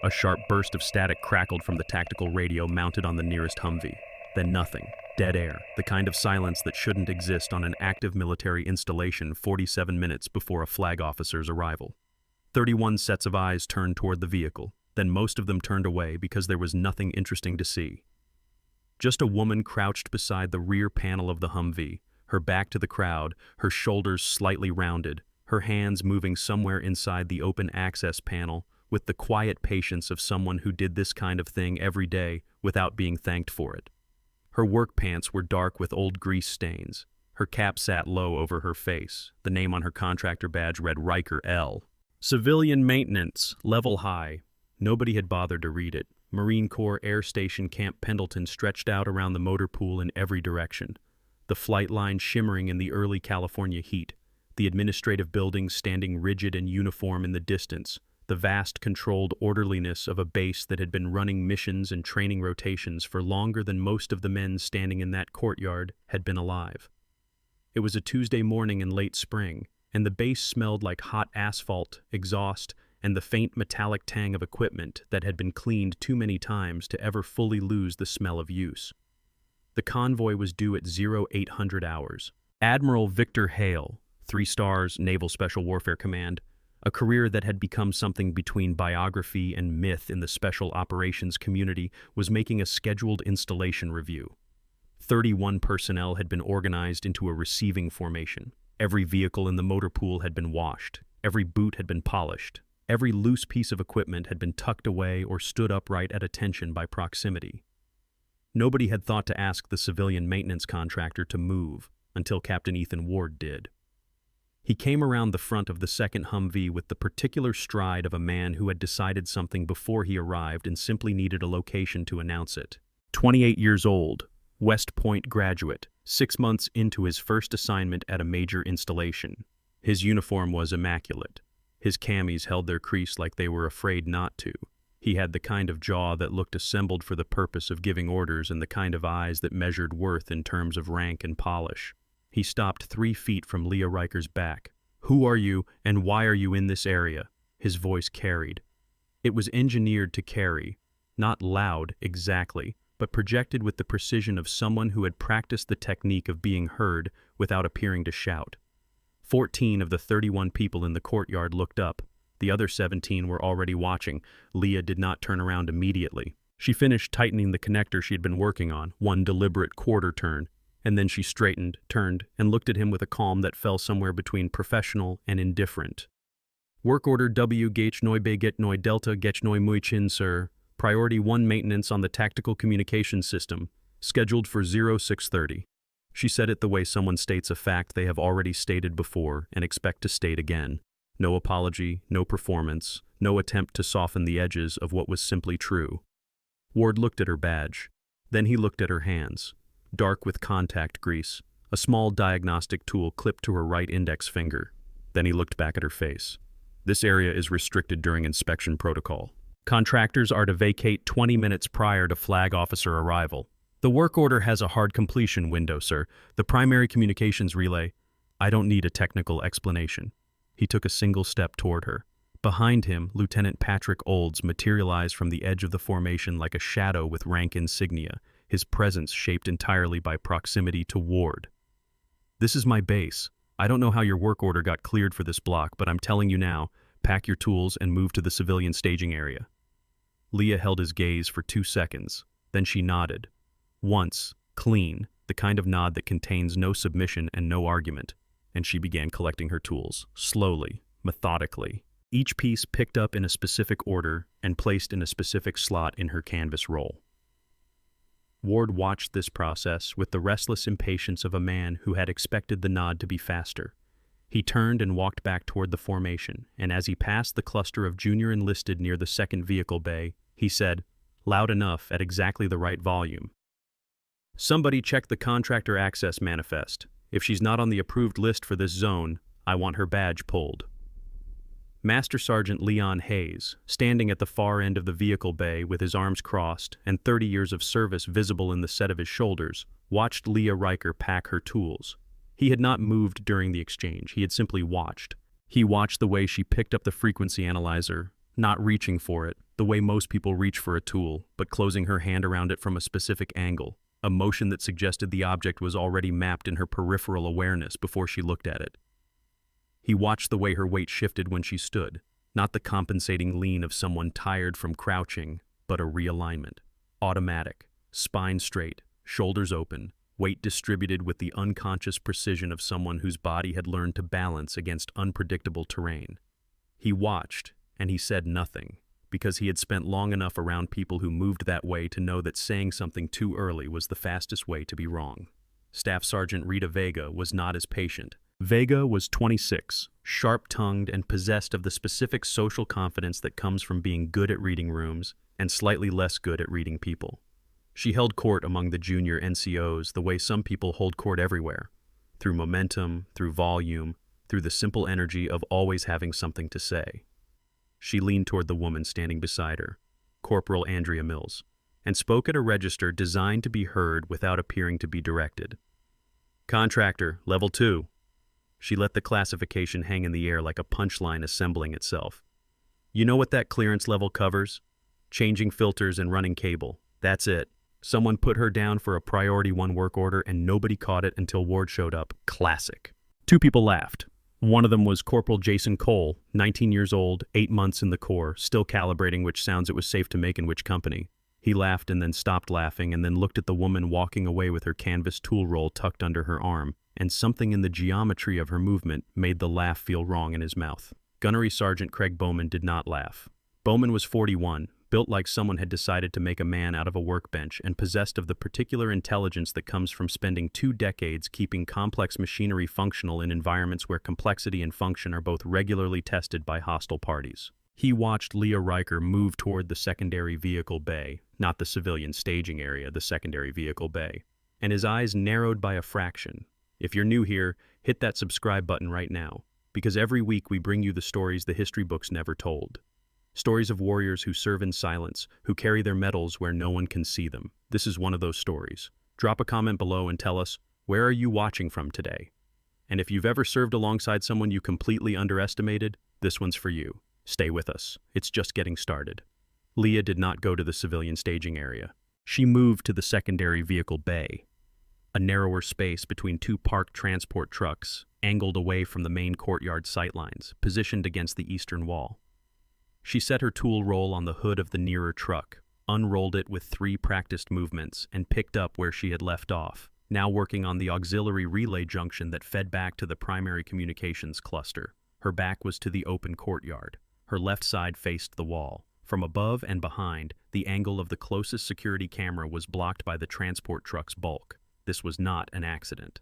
A sharp burst of static crackled from the tactical radio mounted on the nearest Humvee. Then nothing. Dead air, the kind of silence that shouldn't exist on an active military installation 47 minutes before a flag officer's arrival. 31 sets of eyes turned toward the vehicle, then most of them turned away because there was nothing interesting to see. Just a woman crouched beside the rear panel of the Humvee, her back to the crowd, her shoulders slightly rounded, her hands moving somewhere inside the open access panel, with the quiet patience of someone who did this kind of thing every day without being thanked for it. Her work pants were dark with old grease stains. Her cap sat low over her face. The name on her contractor badge read Riker L. Civilian Maintenance, Level High. Nobody had bothered to read it. Marine Corps Air Station Camp Pendleton stretched out around the motor pool in every direction, the flight line shimmering in the early California heat, the administrative buildings standing rigid and uniform in the distance, the vast controlled orderliness of a base that had been running missions and training rotations for longer than most of the men standing in that courtyard had been alive. It was a Tuesday morning in late spring, and the base smelled like hot asphalt, exhaust, and the faint metallic tang of equipment that had been cleaned too many times to ever fully lose the smell of use. The convoy was due at 0800 hours. Admiral Victor Hale, 3 stars, Naval Special Warfare Command, a career that had become something between biography and myth in the special operations community, was making a scheduled installation review. 31 personnel had been organized into a receiving formation. Every vehicle in the motor pool had been washed. Every boot had been polished. Every loose piece of equipment had been tucked away or stood upright at attention by proximity. Nobody had thought to ask the civilian maintenance contractor to move until Captain Ethan Ward did. He came around the front of the second Humvee with the particular stride of a man who had decided something before he arrived and simply needed a location to announce it. 28 years old, West Point graduate, 6 months into his first assignment at a major installation. His uniform was immaculate. His camis held their crease like they were afraid not to. He had the kind of jaw that looked assembled for the purpose of giving orders and the kind of eyes that measured worth in terms of rank and polish. He stopped 3 feet from Leah Riker's back. "Who are you, and why are you in this area?" His voice carried. It was engineered to carry, not loud exactly, but projected with the precision of someone who had practiced the technique of being heard without appearing to shout. 14 of the 31 people in the courtyard looked up. The other 17 were already watching. Leah did not turn around immediately. She finished tightening the connector she had been working on, one deliberate quarter turn, and then she straightened, turned, and looked at him with a calm that fell somewhere between professional and indifferent. "Work order W Gach Noi Be Get Noi Delta Gach Noi Mui Chin, sir. Priority 1 maintenance on the tactical communications system, scheduled for 0630. She said it the way someone states a fact they have already stated before and expect to state again. No apology, no performance, no attempt to soften the edges of what was simply true. Ward looked at her badge. Then he looked at her hands, dark with contact grease, a small diagnostic tool clipped to her right index finger. Then he looked back at her face. "This area is restricted during inspection protocol. Contractors are to vacate 20 minutes prior to flag officer arrival. The work order has a hard completion window, sir. The primary communications relay." "I don't need a technical explanation." He took a single step toward her. Behind him, Lieutenant Patrick Olds materialized from the edge of the formation like a shadow with rank insignia, his presence shaped entirely by proximity to Ward. "This is my base. I don't know how your work order got cleared for this block, but I'm telling you now, pack your tools and move to the civilian staging area." Leah held his gaze for 2 seconds. Then she nodded. Once, clean, the kind of nod that contains no submission and no argument, and she began collecting her tools, slowly, methodically, each piece picked up in a specific order and placed in a specific slot in her canvas roll. Ward watched this process with the restless impatience of a man who had expected the nod to be faster. He turned and walked back toward the formation, and as he passed the cluster of junior enlisted near the second vehicle bay, he said, loud enough at exactly the right volume, "Somebody check the contractor access manifest. If she's not on the approved list for this zone, I want her badge pulled." Master Sergeant Leon Hayes, standing at the far end of the vehicle bay with his arms crossed and 30 years of service visible in the set of his shoulders, watched Leah Riker pack her tools. He had not moved during the exchange, he had simply watched. He watched the way she picked up the frequency analyzer, not reaching for it, the way most people reach for a tool, but closing her hand around it from a specific angle, a motion that suggested the object was already mapped in her peripheral awareness before she looked at it. He watched the way her weight shifted when she stood, not the compensating lean of someone tired from crouching, but a realignment. Automatic, spine straight, shoulders open, weight distributed with the unconscious precision of someone whose body had learned to balance against unpredictable terrain. He watched, and he said nothing, because he had spent long enough around people who moved that way to know that saying something too early was the fastest way to be wrong. Staff Sergeant Rita Vega was not as patient. Vega was 26, sharp-tongued and possessed of the specific social confidence that comes from being good at reading rooms and slightly less good at reading people. She held court among the junior NCOs the way some people hold court everywhere, through momentum, through volume, through the simple energy of always having something to say. She leaned toward the woman standing beside her, Corporal Andrea Mills, and spoke at a register designed to be heard without appearing to be directed. Contractor, level 2. She let the classification hang in the air like a punchline assembling itself. You know what that clearance level covers? Changing filters and running cable. That's it. Someone put her down for a priority 1 work order and nobody caught it until Ward showed up. Classic. 2 people laughed. One of them was Corporal Jason Cole, 19 years old, 8 months in the Corps, still calibrating which sounds it was safe to make in which company. He laughed and then stopped laughing and then looked at the woman walking away with her canvas tool roll tucked under her arm, and something in the geometry of her movement made the laugh feel wrong in his mouth. Gunnery Sergeant Craig Bowman did not laugh. Bowman was 41, built like someone had decided to make a man out of a workbench and possessed of the particular intelligence that comes from spending 2 decades keeping complex machinery functional in environments where complexity and function are both regularly tested by hostile parties. He watched Leah Riker move toward the secondary vehicle bay, not the civilian staging area, the secondary vehicle bay, and his eyes narrowed by a fraction. If you're new here, hit that subscribe button right now, because every week we bring you the stories the history books never told. Stories of warriors who serve in silence, who carry their medals where no one can see them. This is one of those stories. Drop a comment below and tell us, where are you watching from today? And if you've ever served alongside someone you completely underestimated, this one's for you. Stay with us. It's just getting started. Leah did not go to the civilian staging area. She moved to the secondary vehicle bay, a narrower space between 2 parked transport trucks, angled away from the main courtyard sightlines, positioned against the eastern wall. She set her tool roll on the hood of the nearer truck, unrolled it with 3 practiced movements, and picked up where she had left off, now working on the auxiliary relay junction that fed back to the primary communications cluster. Her back was to the open courtyard. Her left side faced the wall. From above and behind, the angle of the closest security camera was blocked by the transport truck's bulk. This was not an accident.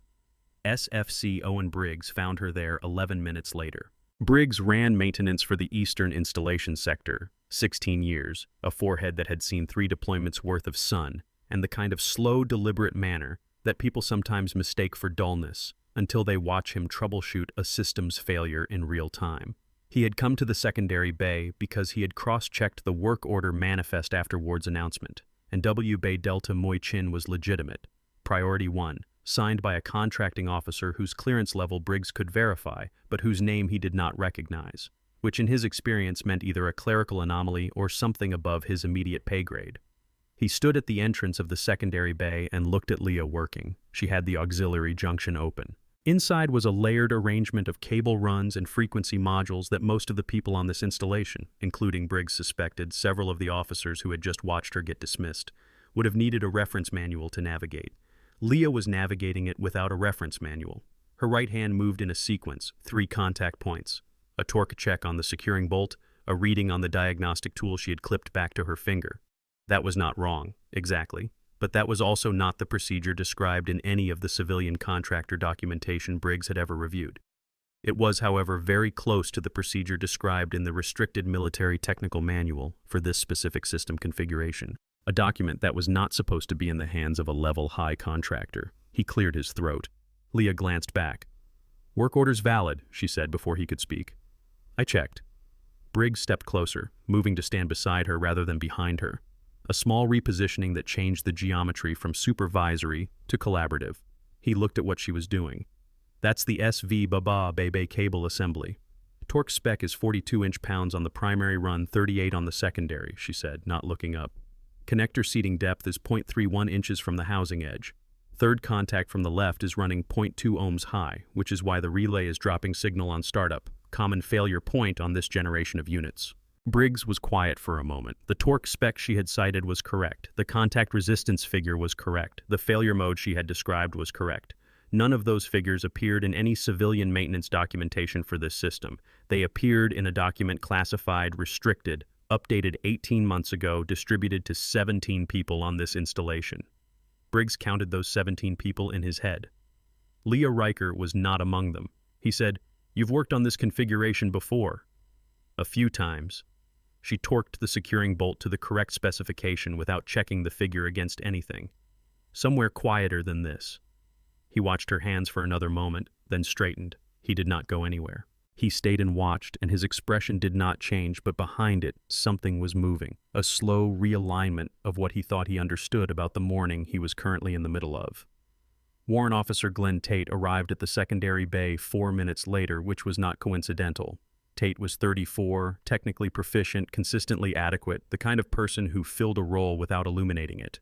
SFC Owen Briggs found her there 11 minutes later. Briggs ran maintenance for the Eastern Installation Sector, 16 years, a forehead that had seen 3 deployments worth of sun, and the kind of slow, deliberate manner that people sometimes mistake for dullness until they watch him troubleshoot a system's failure in real time. He had come to the secondary bay because he had cross-checked the work order manifest after Ward's announcement, and W Bay Delta Moi Chin was legitimate. Priority 1. Signed by a contracting officer whose clearance level Briggs could verify, but whose name he did not recognize, which in his experience meant either a clerical anomaly or something above his immediate pay grade. He stood at the entrance of the secondary bay and looked at Leah working. She had the auxiliary junction open. Inside was a layered arrangement of cable runs and frequency modules that most of the people on this installation, including Briggs suspected several of the officers who had just watched her get dismissed, would have needed a reference manual to navigate. Leah was navigating it without a reference manual. Her right hand moved in a sequence, 3 contact points, a torque check on the securing bolt, a reading on the diagnostic tool she had clipped back to her finger. That was not wrong, exactly, but that was also not the procedure described in any of the civilian contractor documentation Briggs had ever reviewed. It was, however, very close to the procedure described in the restricted military technical manual for this specific system configuration. A document that was not supposed to be in the hands of a level-high contractor. He cleared his throat. Leah glanced back. "Work order's valid," she said before he could speak. "I checked." Briggs stepped closer, moving to stand beside her rather than behind her. A small repositioning that changed the geometry from supervisory to collaborative. He looked at what she was doing. "That's the SV Baba Bebe cable assembly. Torque spec is 42 inch-pounds on the primary run, 38 on the secondary, she said, not looking up. Connector seating depth is 0.31 inches from the housing edge. Third contact from the left is running 0.2 ohms high, which is why the relay is dropping signal on startup, common failure point on this generation of units. Briggs was quiet for a moment. The torque spec she had cited was correct. The contact resistance figure was correct. The failure mode she had described was correct. None of those figures appeared in any civilian maintenance documentation for this system. They appeared in a document classified restricted, updated 18 months ago, distributed to 17 people on this installation. Briggs counted those 17 people in his head. Leah Riker was not among them. He said, "You've worked on this configuration before." "A few times." She torqued the securing bolt to the correct specification without checking the figure against anything. "Somewhere quieter than this." He watched her hands for another moment, then straightened. He did not go anywhere. He stayed and watched, and his expression did not change, but behind it, something was moving, a slow realignment of what he thought he understood about the morning he was currently in the middle of. Warrant Officer Glenn Tate arrived at the secondary bay 4 minutes later, which was not coincidental. Tate was 34, technically proficient, consistently adequate, the kind of person who filled a role without illuminating it.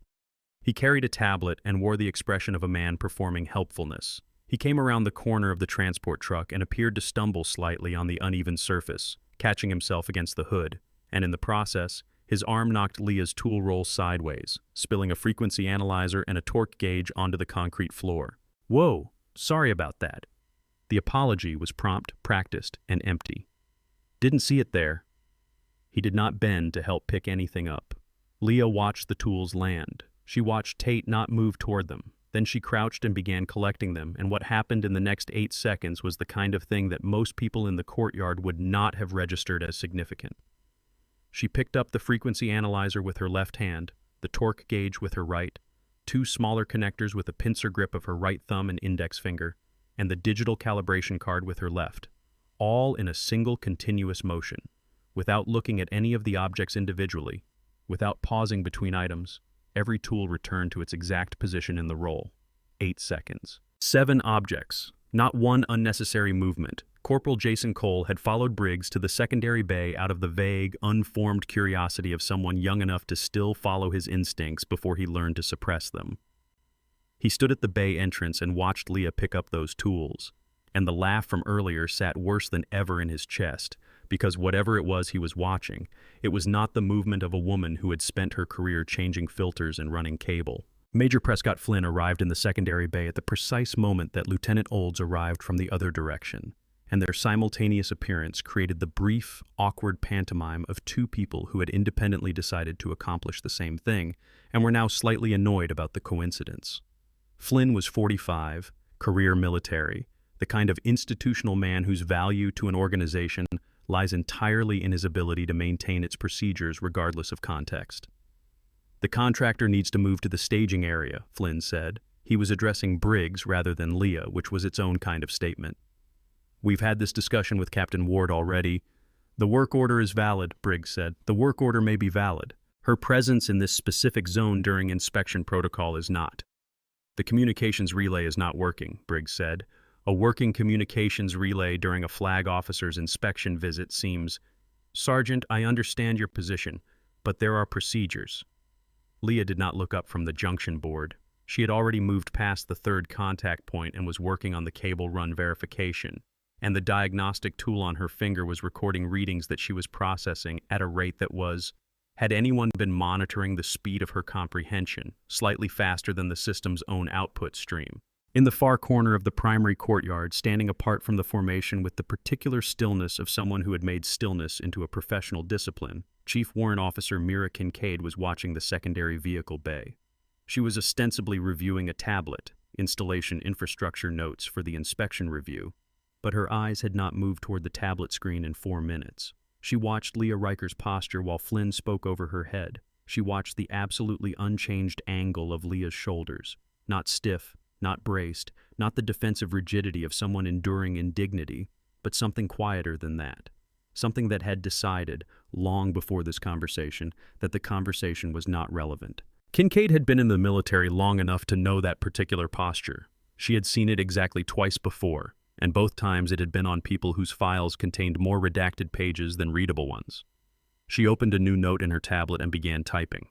He carried a tablet and wore the expression of a man performing helpfulness. He came around the corner of the transport truck and appeared to stumble slightly on the uneven surface, catching himself against the hood, and in the process, his arm knocked Leah's tool roll sideways, spilling a frequency analyzer and a torque gauge onto the concrete floor. "Whoa, sorry about that." The apology was prompt, practiced, and empty. "Didn't see it there." He did not bend to help pick anything up. Leah watched the tools land. She watched Tate not move toward them. Then she crouched and began collecting them, and what happened in the next 8 seconds was the kind of thing that most people in the courtyard would not have registered as significant. She picked up the frequency analyzer with her left hand, the torque gauge with her right, 2 smaller connectors with a pincer grip of her right thumb and index finger, and the digital calibration card with her left, all in a single continuous motion, without looking at any of the objects individually, without pausing between items. Every tool returned to its exact position in the roll. 8 seconds. 7 objects. Not one unnecessary movement. Corporal Jason Cole had followed Briggs to the secondary bay out of the vague, unformed curiosity of someone young enough to still follow his instincts before he learned to suppress them. He stood at the bay entrance and watched Leah pick up those tools, and the laugh from earlier sat worse than ever in his chest, because whatever it was he was watching, it was not the movement of a woman who had spent her career changing filters and running cable. Major Prescott Flynn arrived in the secondary bay at the precise moment that Lieutenant Olds arrived from the other direction, and their simultaneous appearance created the brief, awkward pantomime of 2 people who had independently decided to accomplish the same thing and were now slightly annoyed about the coincidence. Flynn was 45, career military, the kind of institutional man whose value to an organization lies entirely in his ability to maintain its procedures regardless of context. "The contractor needs to move to the staging area," Flynn said. He was addressing Briggs rather than Leah, which was its own kind of statement. "We've had this discussion with Captain Ward already." "The work order is valid," Briggs said. "The work order may be valid. Her presence in this specific zone during inspection protocol is not." "The communications relay is not working," Briggs said. "A working communications relay during a flag officer's inspection visit seems—" "Sergeant, I understand your position, but there are procedures." Leah did not look up from the junction board. She had already moved past the 3rd contact point and was working on the cable run verification, and the diagnostic tool on her finger was recording readings that she was processing at a rate that was, had anyone been monitoring the speed of her comprehension, slightly faster than the system's own output stream. In the far corner of the primary courtyard, standing apart from the formation with the particular stillness of someone who had made stillness into a professional discipline, Chief Warrant Officer Mira Kincaid was watching the secondary vehicle bay. She was ostensibly reviewing a tablet, installation infrastructure notes for the inspection review, but her eyes had not moved toward the tablet screen in 4 minutes. She watched Leah Riker's posture while Flynn spoke over her head. She watched the absolutely unchanged angle of Leah's shoulders, not stiff, not braced, not the defensive rigidity of someone enduring indignity, but something quieter than that. Something that had decided, long before this conversation, that the conversation was not relevant. Kincaid had been in the military long enough to know that particular posture. She had seen it exactly twice before, and both times it had been on people whose files contained more redacted pages than readable ones. She opened a new note in her tablet and began typing.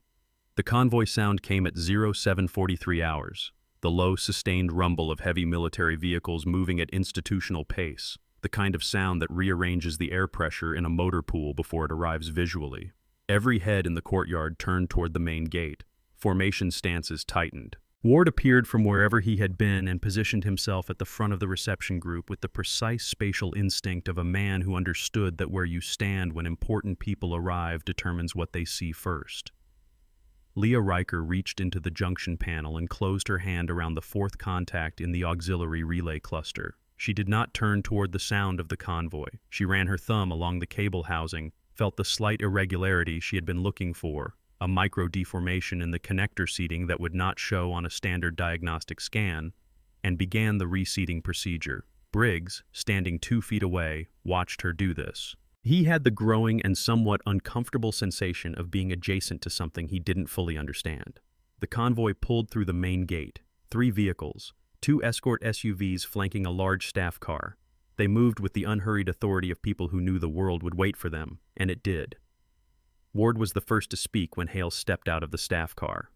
The convoy sound came at 0743 hours, the low, sustained rumble of heavy military vehicles moving at institutional pace, the kind of sound that rearranges the air pressure in a motor pool before it arrives visually. Every head in the courtyard turned toward the main gate. Formation stances tightened. Ward appeared from wherever he had been and positioned himself at the front of the reception group with the precise spatial instinct of a man who understood that where you stand when important people arrive determines what they see first. Leah Riker reached into the junction panel and closed her hand around the fourth contact in the auxiliary relay cluster. She did not turn toward the sound of the convoy. She ran her thumb along the cable housing, felt the slight irregularity she had been looking for, a micro-deformation in the connector seating that would not show on a standard diagnostic scan, and began the reseating procedure. Briggs, standing 2 feet away, watched her do this. He had the growing and somewhat uncomfortable sensation of being adjacent to something he didn't fully understand. The convoy pulled through the main gate, 3 vehicles, 2 escort SUVs flanking a large staff car. They moved with the unhurried authority of people who knew the world would wait for them, and it did. Ward was the first to speak when Hale stepped out of the staff car.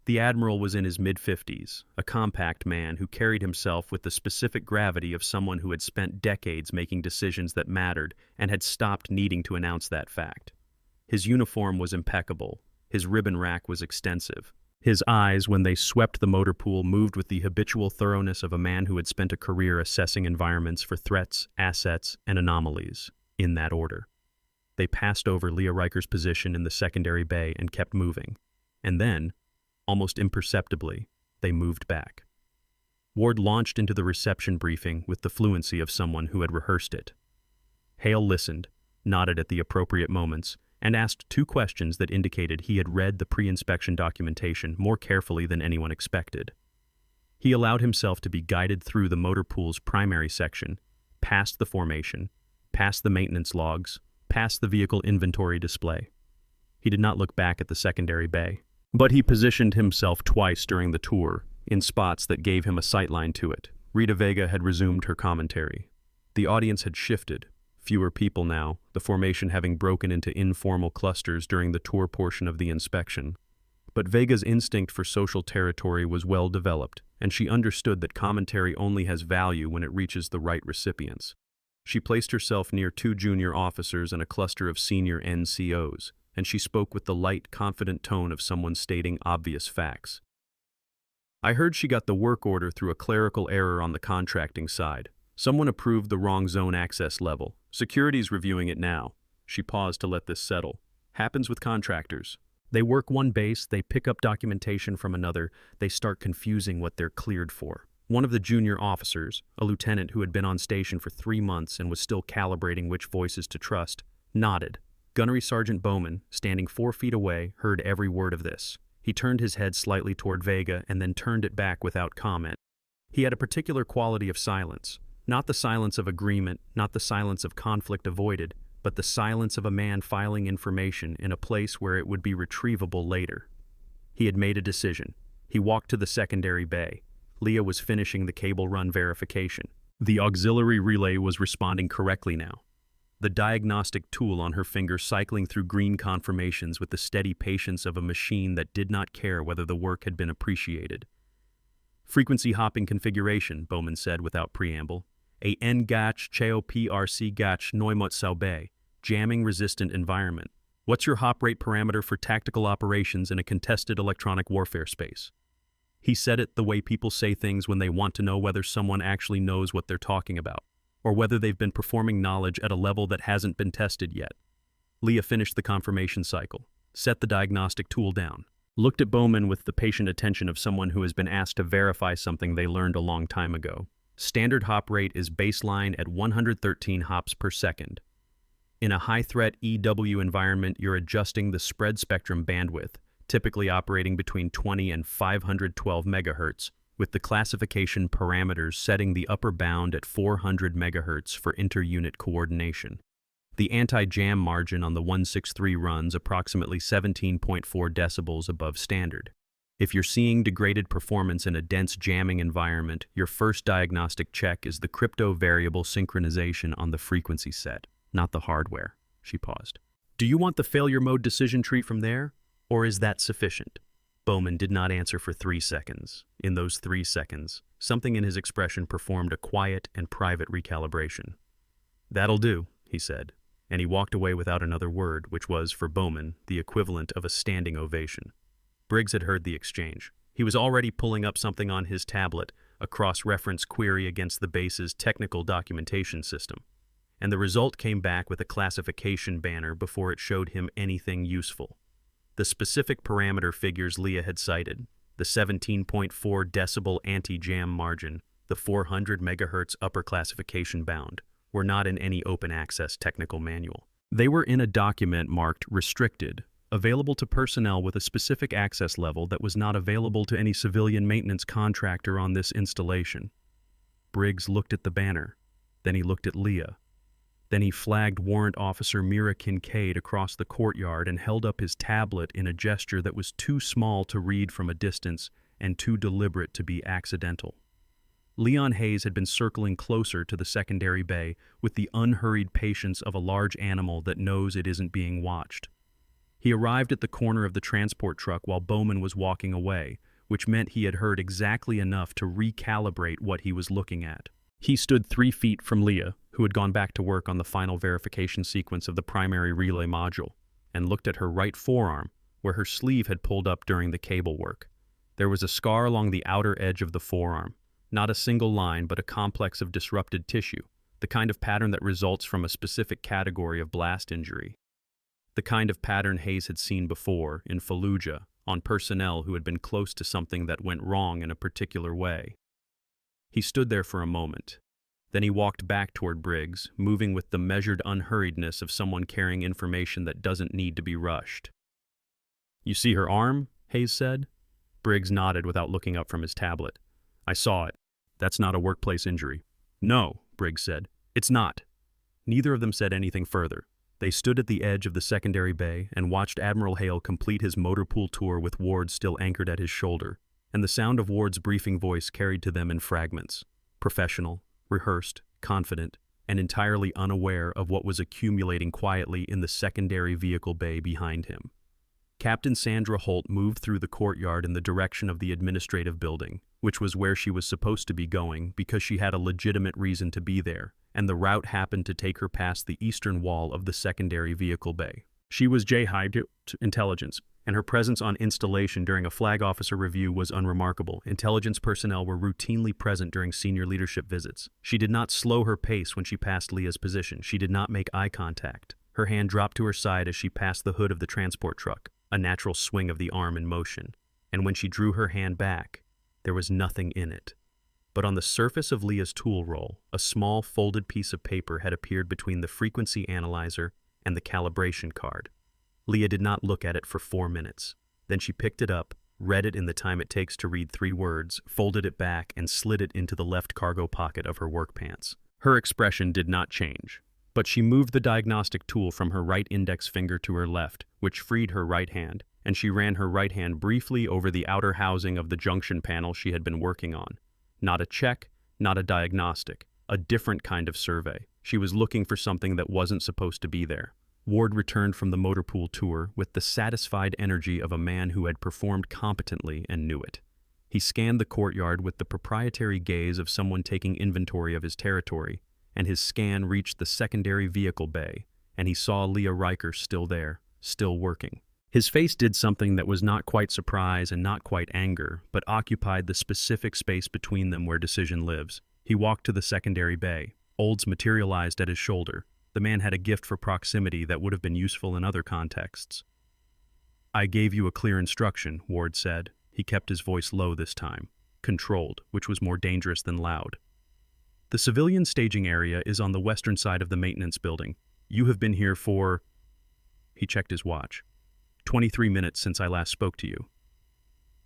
The Admiral was in his mid-50s, a compact man who carried himself with the specific gravity of someone who had spent decades making decisions that mattered and had stopped needing to announce that fact. His uniform was impeccable. His ribbon rack was extensive. His eyes, when they swept the motor pool, moved with the habitual thoroughness of a man who had spent a career assessing environments for threats, assets, and anomalies, in that order. They passed over Leah Riker's position in the secondary bay and kept moving. And then, almost imperceptibly, they moved back. Ward launched into the reception briefing with the fluency of someone who had rehearsed it. Hale listened, nodded at the appropriate moments, and asked 2 questions that indicated he had read the pre-inspection documentation more carefully than anyone expected. He allowed himself to be guided through the motor pool's primary section, past the formation, past the maintenance logs, past the vehicle inventory display. He did not look back at the secondary bay, but he positioned himself twice during the tour, in spots that gave him a sightline to it. Rita Vega had resumed her commentary. The audience had shifted, fewer people now, the formation having broken into informal clusters during the tour portion of the inspection. But Vega's instinct for social territory was well developed, and she understood that commentary only has value when it reaches the right recipients. She placed herself near 2 junior officers and a cluster of senior NCOs, and she spoke with the light, confident tone of someone stating obvious facts. I heard she got the work order through a clerical error on the contracting side. Someone approved the wrong zone access level. Security's reviewing it now. She paused to let this settle. Happens with contractors. They work one base, they pick up documentation from another, they start confusing what they're cleared for. One of the junior officers, a lieutenant who had been on station for 3 months and was still calibrating which voices to trust, nodded. Gunnery Sergeant Bowman, standing 4 feet away, heard every word of this. He turned his head slightly toward Vega and then turned it back without comment. He had a particular quality of silence. Not the silence of agreement, not the silence of conflict avoided, but the silence of a man filing information in a place where it would be retrievable later. He had made a decision. He walked to the secondary bay. Leah was finishing the cable run verification. The auxiliary relay was responding correctly now. The diagnostic tool on her finger cycling through green confirmations with the steady patience of a machine that did not care whether the work had been appreciated. Frequency hopping configuration, Bowman said without preamble. A N-gach CHOPRC gach Neumot Saube, jamming resistant environment. What's your hop rate parameter for tactical operations in a contested electronic warfare space? He said it the way people say things when they want to know whether someone actually knows what they're talking about, or whether they've been performing knowledge at a level that hasn't been tested yet. Leah finished the confirmation cycle, set the diagnostic tool down, looked at Bowman with the patient attention of someone who has been asked to verify something they learned a long time ago. Standard hop rate is baseline at 113 hops per second. In a high-threat EW environment, you're adjusting the spread spectrum bandwidth, typically operating between 20 and 512 MHz, with the classification parameters setting the upper bound at 400 MHz for inter-unit coordination. The anti-jam margin on the 163 runs approximately 17.4 decibels above standard. If you're seeing degraded performance in a dense jamming environment, your first diagnostic check is the crypto variable synchronization on the frequency set, not the hardware. She paused. Do you want the failure mode decision tree from there, or is that sufficient? Bowman did not answer for 3 seconds. In those 3 seconds, something in his expression performed a quiet and private recalibration. That'll do, he said, and he walked away without another word, which was, for Bowman, the equivalent of a standing ovation. Briggs had heard the exchange. He was already pulling up something on his tablet, a cross-reference query against the base's technical documentation system, and the result came back with a classification banner before it showed him anything useful. The specific parameter figures Leah had cited, the 17.4 decibel anti-jam margin, the 400 MHz upper classification bound, were not in any open-access technical manual. They were in a document marked Restricted, available to personnel with a specific access level that was not available to any civilian maintenance contractor on this installation. Briggs looked at the banner. Then he looked at Leah. Then he flagged Warrant Officer Mira Kincaid across the courtyard and held up his tablet in a gesture that was too small to read from a distance and too deliberate to be accidental. Leon Hayes had been circling closer to the secondary bay with the unhurried patience of a large animal that knows it isn't being watched. He arrived at the corner of the transport truck while Bowman was walking away, which meant he had heard exactly enough to recalibrate what he was looking at. He stood 3 feet from Leah, who had gone back to work on the final verification sequence of the primary relay module, and looked at her right forearm, where her sleeve had pulled up during the cable work. There was a scar along the outer edge of the forearm, not a single line but a complex of disrupted tissue, the kind of pattern that results from a specific category of blast injury. The kind of pattern Hayes had seen before, in Fallujah, on personnel who had been close to something that went wrong in a particular way. He stood there for a moment. Then he walked back toward Briggs, moving with the measured unhurriedness of someone carrying information that doesn't need to be rushed. You see her arm? Hayes said. Briggs nodded without looking up from his tablet. I saw it. That's not a workplace injury. No, Briggs said. It's not. Neither of them said anything further. They stood at the edge of the secondary bay and watched Admiral Hale complete his motorpool tour with Ward still anchored at his shoulder, and the sound of Ward's briefing voice carried to them in fragments, professional, rehearsed, confident, and entirely unaware of what was accumulating quietly in the secondary vehicle bay behind him. Captain Sandra Holt moved through the courtyard in the direction of the administrative building, which was where she was supposed to be going because she had a legitimate reason to be there, and the route happened to take her past the eastern wall of the secondary vehicle bay. She was J-High intelligence, and her presence on installation during a flag officer review was unremarkable. Intelligence personnel were routinely present during senior leadership visits. She did not slow her pace when she passed Leah's position. She did not make eye contact. Her hand dropped to her side as she passed the hood of the transport truck, a natural swing of the arm in motion. And when she drew her hand back, there was nothing in it. But on the surface of Leah's tool roll, a small folded piece of paper had appeared between the frequency analyzer and the calibration card. Leah did not look at it for 4 minutes. Then she picked it up, read it in the time it takes to read 3 words, folded it back, and slid it into the left cargo pocket of her work pants. Her expression did not change, but she moved the diagnostic tool from her right index finger to her left, which freed her right hand, and she ran her right hand briefly over the outer housing of the junction panel she had been working on. Not a check, not a diagnostic, a different kind of survey. She was looking for something that wasn't supposed to be there. Ward returned from the motorpool tour with the satisfied energy of a man who had performed competently and knew it. He scanned the courtyard with the proprietary gaze of someone taking inventory of his territory, and his scan reached the secondary vehicle bay, and he saw Leah Riker still there, still working. His face did something that was not quite surprise and not quite anger, but occupied the specific space between them where decision lives. He walked to the secondary bay. Olds materialized at his shoulder. The man had a gift for proximity that would have been useful in other contexts. I gave you a clear instruction, Ward said. He kept his voice low this time, controlled, which was more dangerous than loud. The civilian staging area is on the western side of the maintenance building. You have been here for... He checked his watch. 23 minutes since I last spoke to you.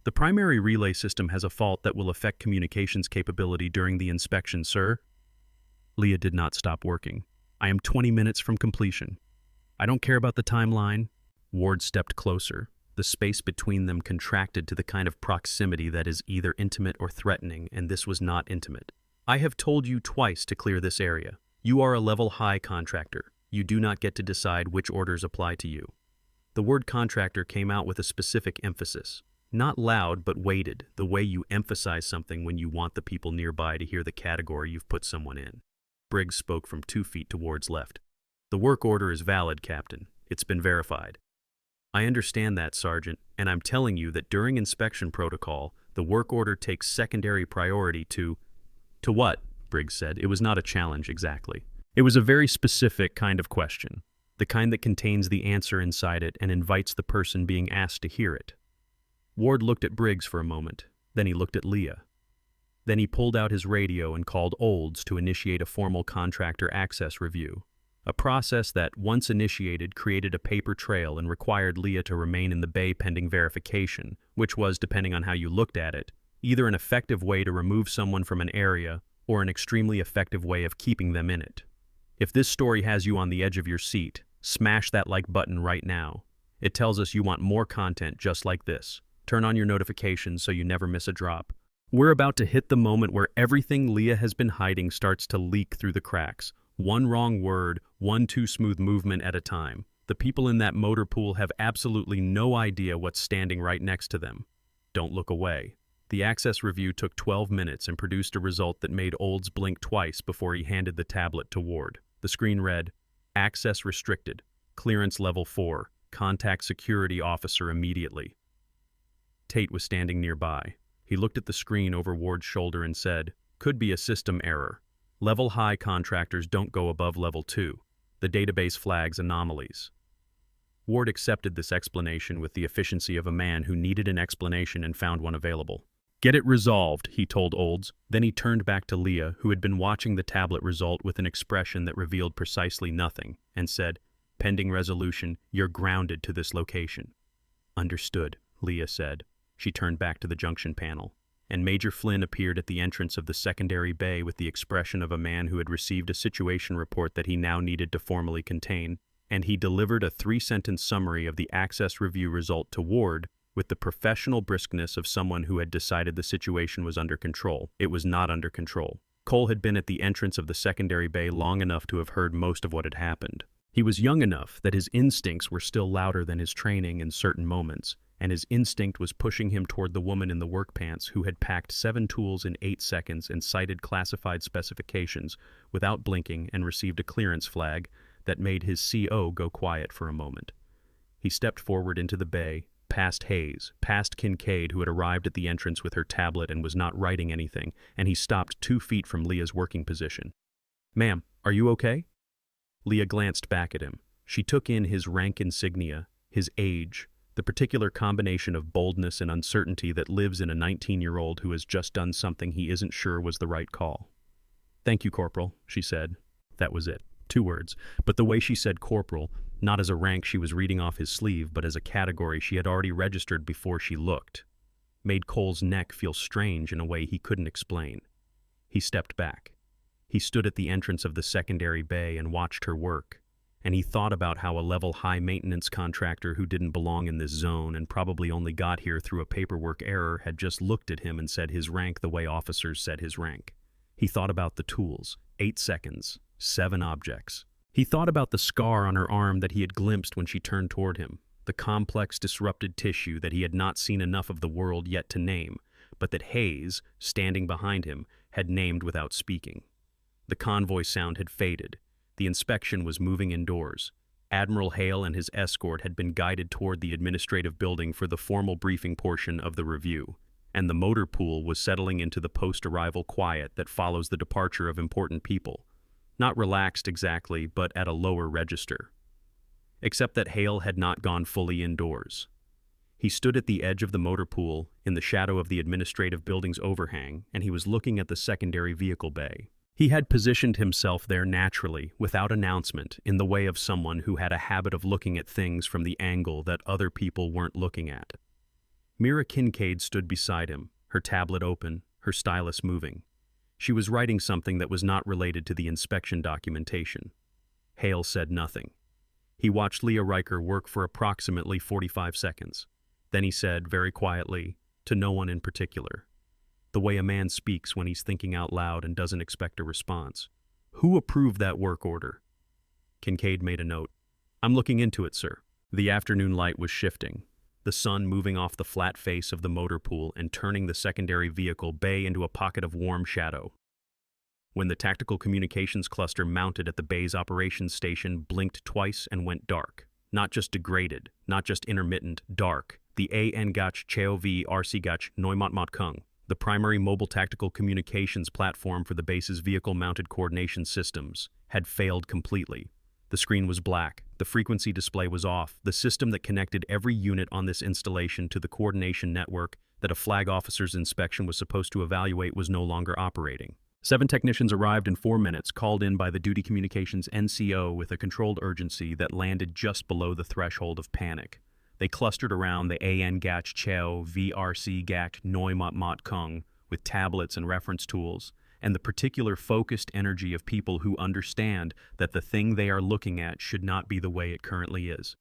The primary relay system has a fault that will affect communications capability during the inspection, sir. Leah did not stop working. I am 20 minutes from completion. I don't care about the timeline. Ward stepped closer. The space between them contracted to the kind of proximity that is either intimate or threatening, and this was not intimate. I have told you twice to clear this area. You are a level high contractor. You do not get to decide which orders apply to you. The word contractor came out with a specific emphasis. Not loud, but weighted, the way you emphasize something when you want the people nearby to hear the category you've put someone in. Briggs spoke from 2 feet towards left. The work order is valid, Captain. It's been verified. I understand that, Sergeant, and I'm telling you that during inspection protocol, the work order takes secondary priority to... To what? Briggs said. It was not a challenge, exactly. It was a very specific kind of question, the kind that contains the answer inside it and invites the person being asked to hear it. Ward looked at Briggs for a moment, then he looked at Leah. Then he pulled out his radio and called Olds to initiate a formal contractor access review, a process that, once initiated, created a paper trail and required Leah to remain in the bay pending verification, which was, depending on how you looked at it, either an effective way to remove someone from an area or an extremely effective way of keeping them in it. If this story has you on the edge of your seat, smash that like button right now. It tells us you want more content just like this. Turn on your notifications so you never miss a drop. We're about to hit the moment where everything Leah has been hiding starts to leak through the cracks. One wrong word, one too smooth movement at a time. The people in that motor pool have absolutely no idea what's standing right next to them. Don't look away. The access review took 12 minutes and produced a result that made Olds blink twice before he handed the tablet to Ward. The screen read, "Access restricted. Clearance level 4. Contact security officer immediately." Tate was standing nearby. He looked at the screen over Ward's shoulder and said, "Could be a system error. Level high contractors don't go above level 2. The database flags anomalies." Ward accepted this explanation with the efficiency of a man who needed an explanation and found one available. "Get it resolved," he told Olds. Then he turned back to Leah, who had been watching the tablet result with an expression that revealed precisely nothing, and said, "Pending resolution, you're grounded to this location." "Understood," Leah said. She turned back to the junction panel, and Major Flynn appeared at the entrance of the secondary bay with the expression of a man who had received a situation report that he now needed to formally contain, and he delivered a 3-sentence summary of the access review result to Ward with the professional briskness of someone who had decided the situation was under control. It was not under control. Cole had been at the entrance of the secondary bay long enough to have heard most of what had happened. He was young enough that his instincts were still louder than his training in certain moments, and his instinct was pushing him toward the woman in the work pants who had packed 7 tools in 8 seconds and cited classified specifications without blinking and received a clearance flag that made his CO go quiet for a moment. He stepped forward into the bay, past Hayes, past Kincaid, who had arrived at the entrance with her tablet and was not writing anything, and he stopped 2 feet from Leah's working position. "Ma'am, are you okay?" Leah glanced back at him. She took in his rank insignia, his age, the particular combination of boldness and uncertainty that lives in a 19-year-old who has just done something he isn't sure was the right call. "Thank you, Corporal," she said. That was it. 2 words. But the way she said corporal, not as a rank she was reading off his sleeve, but as a category she had already registered before she looked, made Cole's neck feel strange in a way he couldn't explain. He stepped back. He stood at the entrance of the secondary bay and watched her work. And he thought about how a level high-maintenance contractor who didn't belong in this zone and probably only got here through a paperwork error had just looked at him and said his rank the way officers said his rank. He thought about the tools, 8 seconds, 7 objects. He thought about the scar on her arm that he had glimpsed when she turned toward him, the complex disrupted tissue that he had not seen enough of the world yet to name, but that Hayes, standing behind him, had named without speaking. The convoy sound had faded. The inspection was moving indoors. Admiral Hale and his escort had been guided toward the administrative building for the formal briefing portion of the review, and the motor pool was settling into the post-arrival quiet that follows the departure of important people. Not relaxed exactly, but at a lower register. Except that Hale had not gone fully indoors. He stood at the edge of the motor pool, in the shadow of the administrative building's overhang, and he was looking at the secondary vehicle bay. He had positioned himself there naturally, without announcement, in the way of someone who had a habit of looking at things from the angle that other people weren't looking at. Mira Kincaid stood beside him, her tablet open, her stylus moving. She was writing something that was not related to the inspection documentation. Hale said nothing. He watched Leah Riker work for approximately 45 seconds. Then he said, very quietly, to no one in particular, the way a man speaks when he's thinking out loud and doesn't expect a response. "Who approved that work order?" Kincaid made a note. "I'm looking into it, sir." The afternoon light was shifting, the sun moving off the flat face of the motor pool and turning the secondary vehicle bay into a pocket of warm shadow. When the tactical communications cluster mounted at the bay's operations station blinked twice and went dark. Not just degraded, not just intermittent, dark. The AN Gach Cheo RC Gach Neumatmat Kung, the primary mobile tactical communications platform for the base's vehicle-mounted coordination systems, had failed completely. The screen was black, the frequency display was off, the system that connected every unit on this installation to the coordination network that a flag officer's inspection was supposed to evaluate was no longer operating. 7 technicians arrived in 4 minutes, called in by the Duty Communications NCO with a controlled urgency that landed just below the threshold of panic. They clustered around the AN Gach Cheo VRC Gach Neumatmat Kung with tablets and reference tools, and the particular focused energy of people who understand that the thing they are looking at should not be the way it currently is.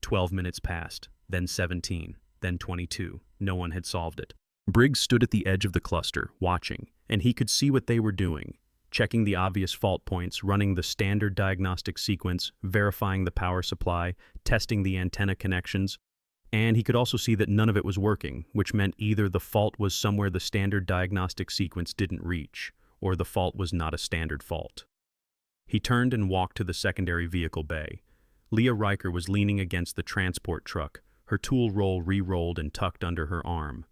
12 minutes passed, then 17, then 22. No one had solved it. Briggs stood at the edge of the cluster, watching, and he could see what they were doing, checking the obvious fault points, running the standard diagnostic sequence, verifying the power supply, testing the antenna connections, and he could also see that none of it was working, which meant either the fault was somewhere the standard diagnostic sequence didn't reach, or the fault was not a standard fault. He turned and walked to the secondary vehicle bay. Leah Riker was leaning against the transport truck, her tool roll re-rolled and tucked under her arm.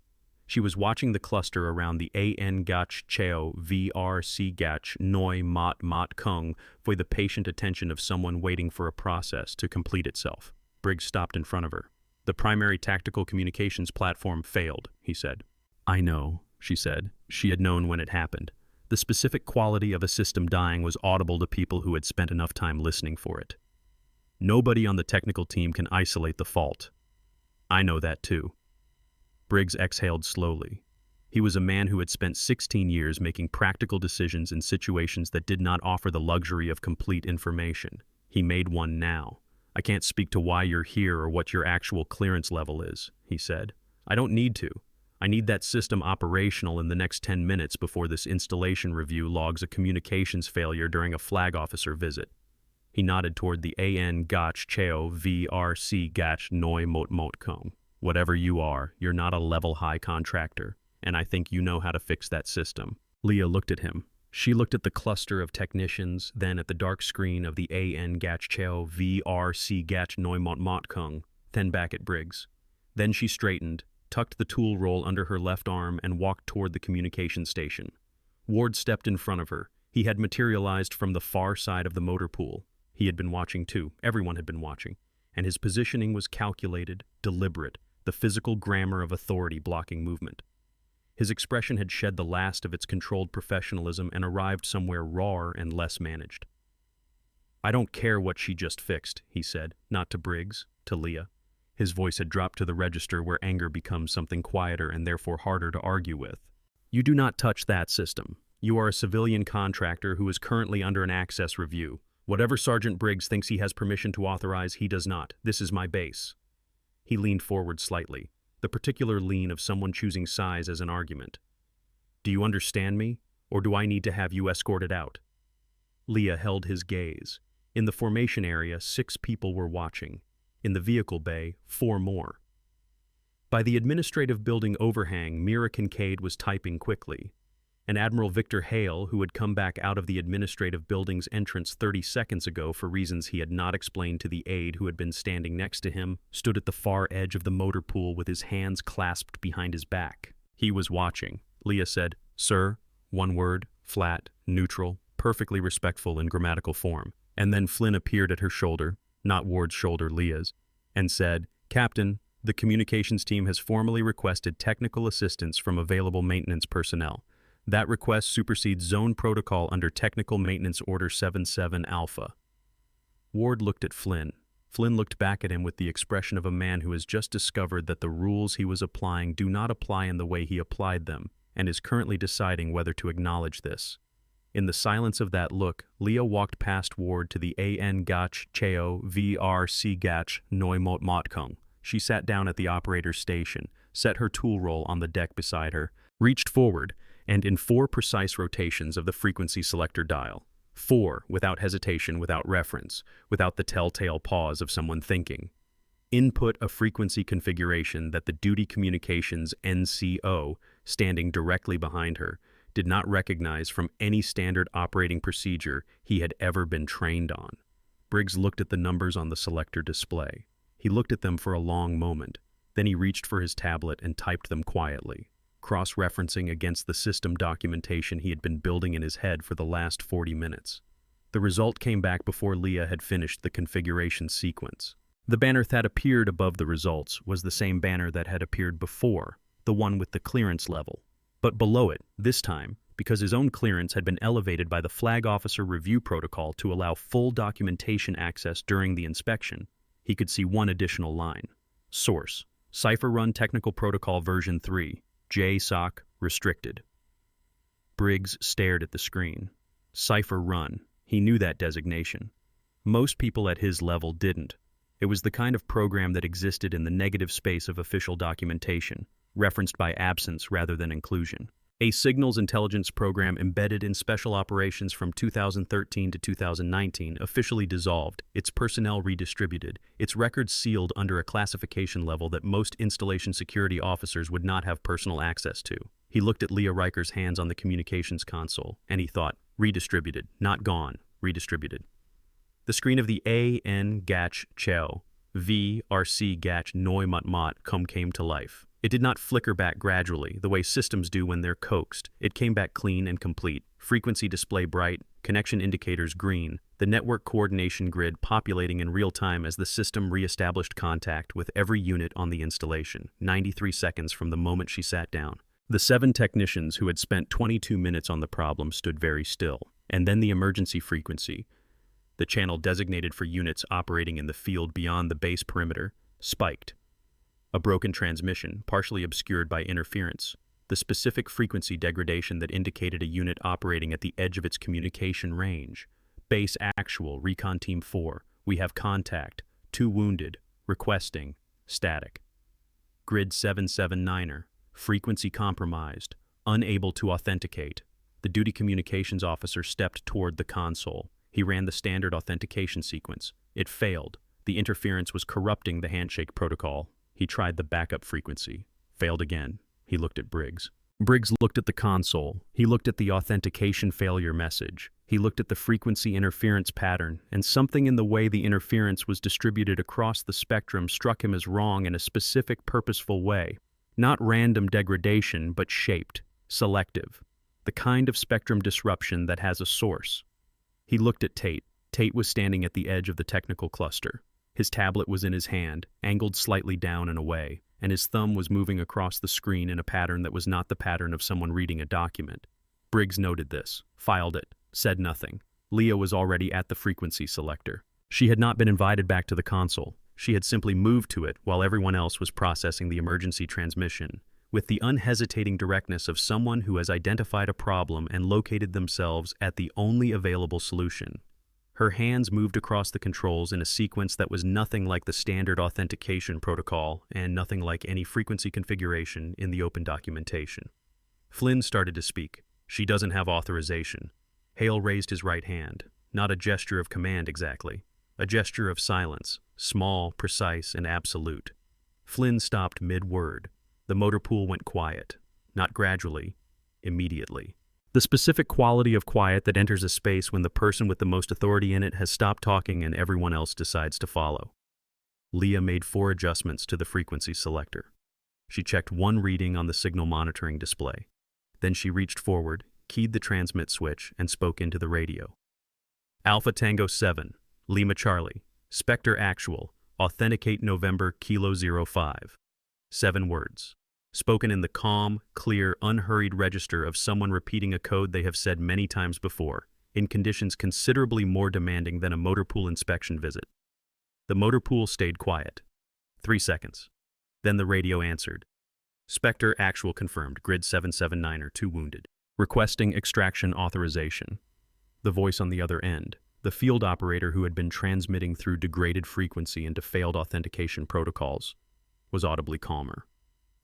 She was watching the cluster around the AN Gach Cheo VRC Gach Noi Mat Mat Kung for the patient attention of someone waiting for a process to complete itself. Briggs stopped in front of her. "The primary tactical communications platform failed," he said. "I know," she said. She had known when it happened. The specific quality of a system dying was audible to people who had spent enough time listening for it. Nobody on the technical team can isolate the fault. I know that too. Briggs exhaled slowly. He was a man who had spent 16 years making practical decisions in situations that did not offer the luxury of complete information. He made one now. "I can't speak to why you're here or what your actual clearance level is," he said. "I don't need to. I need that system operational in the next 10 minutes before this installation review logs a communications failure during a flag officer visit." He nodded toward the AN Gach Cheo VRC Gach Noi Mot Mot Kung. "Whatever you are, you're not a level-high contractor, and I think you know how to fix that system." Leah looked at him. She looked at the cluster of technicians, then at the dark screen of the AN Gach Cheo VRC Gach Noi Mot Mot Kung, then back at Briggs. Then she straightened, tucked the tool roll under her left arm, and walked toward the communication station. Ward stepped in front of her. He had materialized from the far side of the motor pool. He had been watching too. Everyone had been watching. And his positioning was calculated, deliberate, the physical grammar of authority blocking movement. His expression had shed the last of its controlled professionalism and arrived somewhere rawer and less managed. "I don't care what she just fixed," he said, not to Briggs, to Leah. His voice had dropped to the register where anger becomes something quieter and therefore harder to argue with. "You do not touch that system. You are a civilian contractor who is currently under an access review. Whatever Sergeant Briggs thinks he has permission to authorize, he does not. This is my base." He leaned forward slightly, the particular lean of someone choosing size as an argument. "Do you understand me, or do I need to have you escorted out?" Leah held his gaze. In the formation area, 6 people were watching. In the vehicle bay, 4 more. By the administrative building overhang, Mira Kincaid was typing quickly. And Admiral Victor Hale, who had come back out of the administrative building's entrance 30 seconds ago for reasons he had not explained to the aide who had been standing next to him, stood at the far edge of the motor pool with his hands clasped behind his back. He was watching. Leah said, "Sir," one word, flat, neutral, perfectly respectful in grammatical form. And then Flynn appeared at her shoulder, not Ward's shoulder, Leah's, and said, "Captain, the communications team has formally requested technical assistance from available maintenance personnel. That request supersedes zone protocol under Technical Maintenance Order 77 Alpha." Ward looked at Flynn. Flynn looked back at him with the expression of a man who has just discovered that the rules he was applying do not apply in the way he applied them, and is currently deciding whether to acknowledge this. In the silence of that look, Leah walked past Ward to the AN Gach Cheo VRC Gach Noi Mot Mot Kung. She sat down at the operator's station, set her tool roll on the deck beside her, reached forward, and in 4 precise rotations of the frequency selector dial. 4, without hesitation, without reference, without the telltale pause of someone thinking. Input a frequency configuration that the Duty Communications NCO, standing directly behind her, did not recognize from any standard operating procedure he had ever been trained on. Briggs looked at the numbers on the selector display. He looked at them for a long moment. Then he reached for his tablet and typed them quietly, cross-referencing against the system documentation he had been building in his head for the last 40 minutes. The result came back before Leah had finished the configuration sequence. The banner that appeared above the results was the same banner that had appeared before, the one with the clearance level. But below it, this time, because his own clearance had been elevated by the Flag Officer Review Protocol to allow full documentation access during the inspection, he could see one additional line. Source: Cipher Run Technical Protocol Version 3, JSOC Restricted. Briggs stared at the screen. Cipher Run. He knew that designation. Most people at his level didn't. It was the kind of program that existed in the negative space of official documentation, referenced by absence rather than inclusion. A signals intelligence program embedded in special operations from 2013 to 2019 officially dissolved, its personnel redistributed, its records sealed under a classification level that most installation security officers would not have personal access to. He looked at Leah Riker's hands on the communications console, and he thought, redistributed, not gone, redistributed. The screen of the A.N. Gach Cheo, V.R.C. Gach Noi Mut Mot came to life. It did not flicker back gradually, the way systems do when they're coaxed. It came back clean and complete. Frequency display bright, connection indicators green, the network coordination grid populating in real time as the system re-established contact with every unit on the installation, 93 seconds from the moment she sat down. The 7 technicians who had spent 22 minutes on the problem stood very still. And then the emergency frequency, the channel designated for units operating in the field beyond the base perimeter, spiked. A broken transmission, partially obscured by interference. The specific frequency degradation that indicated a unit operating at the edge of its communication range. Base actual, Recon Team 4. We have contact. 2 wounded. Requesting. Static. Grid 779er. Frequency compromised. Unable to authenticate. The duty communications officer stepped toward the console. He ran the standard authentication sequence. It failed. The interference was corrupting the handshake protocol. He tried the backup frequency. Failed again. He looked at Briggs. Briggs looked at the console. He looked at the authentication failure message. He looked at the frequency interference pattern, and something in the way the interference was distributed across the spectrum struck him as wrong in a specific, purposeful way. Not random degradation, but shaped, selective. The kind of spectrum disruption that has a source. He looked at Tate. Tate was standing at the edge of the technical cluster. His tablet was in his hand, angled slightly down and away, and his thumb was moving across the screen in a pattern that was not the pattern of someone reading a document. Briggs noted this, filed it, said nothing. Leah was already at the frequency selector. She had not been invited back to the console. She had simply moved to it while everyone else was processing the emergency transmission, with the unhesitating directness of someone who has identified a problem and located themselves at the only available solution. Her hands moved across the controls in a sequence that was nothing like the standard authentication protocol and nothing like any frequency configuration in the open documentation. Flynn started to speak. She doesn't have authorization. Hale raised his right hand, not a gesture of command exactly, a gesture of silence, small, precise, and absolute. Flynn stopped mid-word. The motorpool went quiet, not gradually, immediately. The specific quality of quiet that enters a space when the person with the most authority in it has stopped talking and everyone else decides to follow. Leah made 4 adjustments to the frequency selector. She checked one reading on the signal monitoring display. Then she reached forward, keyed the transmit switch, and spoke into the radio. Alpha Tango 7, Lima Charlie, Spectre Actual, Authenticate November Kilo 05. 7 words. Spoken in the calm, clear, unhurried register of someone repeating a code they have said many times before, in conditions considerably more demanding than a motorpool inspection visit. The motorpool stayed quiet. 3 seconds. Then the radio answered. Spectre Actual confirmed, Grid 779er 2 wounded. Requesting extraction authorization. The voice on the other end, the field operator who had been transmitting through degraded frequency into failed authentication protocols, was audibly calmer.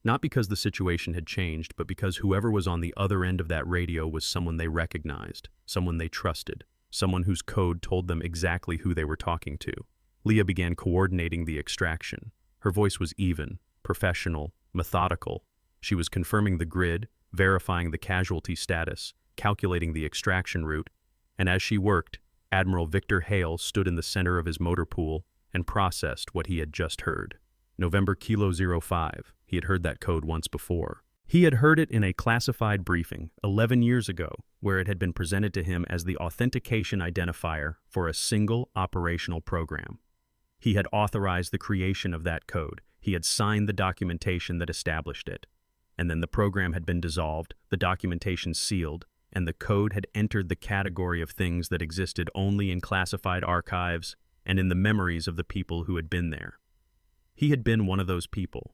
Not because the situation had changed, but because whoever was on the other end of that radio was someone they recognized, someone they trusted, someone whose code told them exactly who they were talking to. Leah began coordinating the extraction. Her voice was even, professional, methodical. She was confirming the grid, verifying the casualty status, calculating the extraction route, and as she worked, Admiral Victor Hale stood in the center of his motor pool and processed what he had just heard. November Kilo 05. He had heard that code once before. He had heard it in a classified briefing 11 years ago, where it had been presented to him as the authentication identifier for a single operational program. He had authorized the creation of that code. He had signed the documentation that established it. And then the program had been dissolved, the documentation sealed, and the code had entered the category of things that existed only in classified archives and in the memories of the people who had been there. He had been one of those people.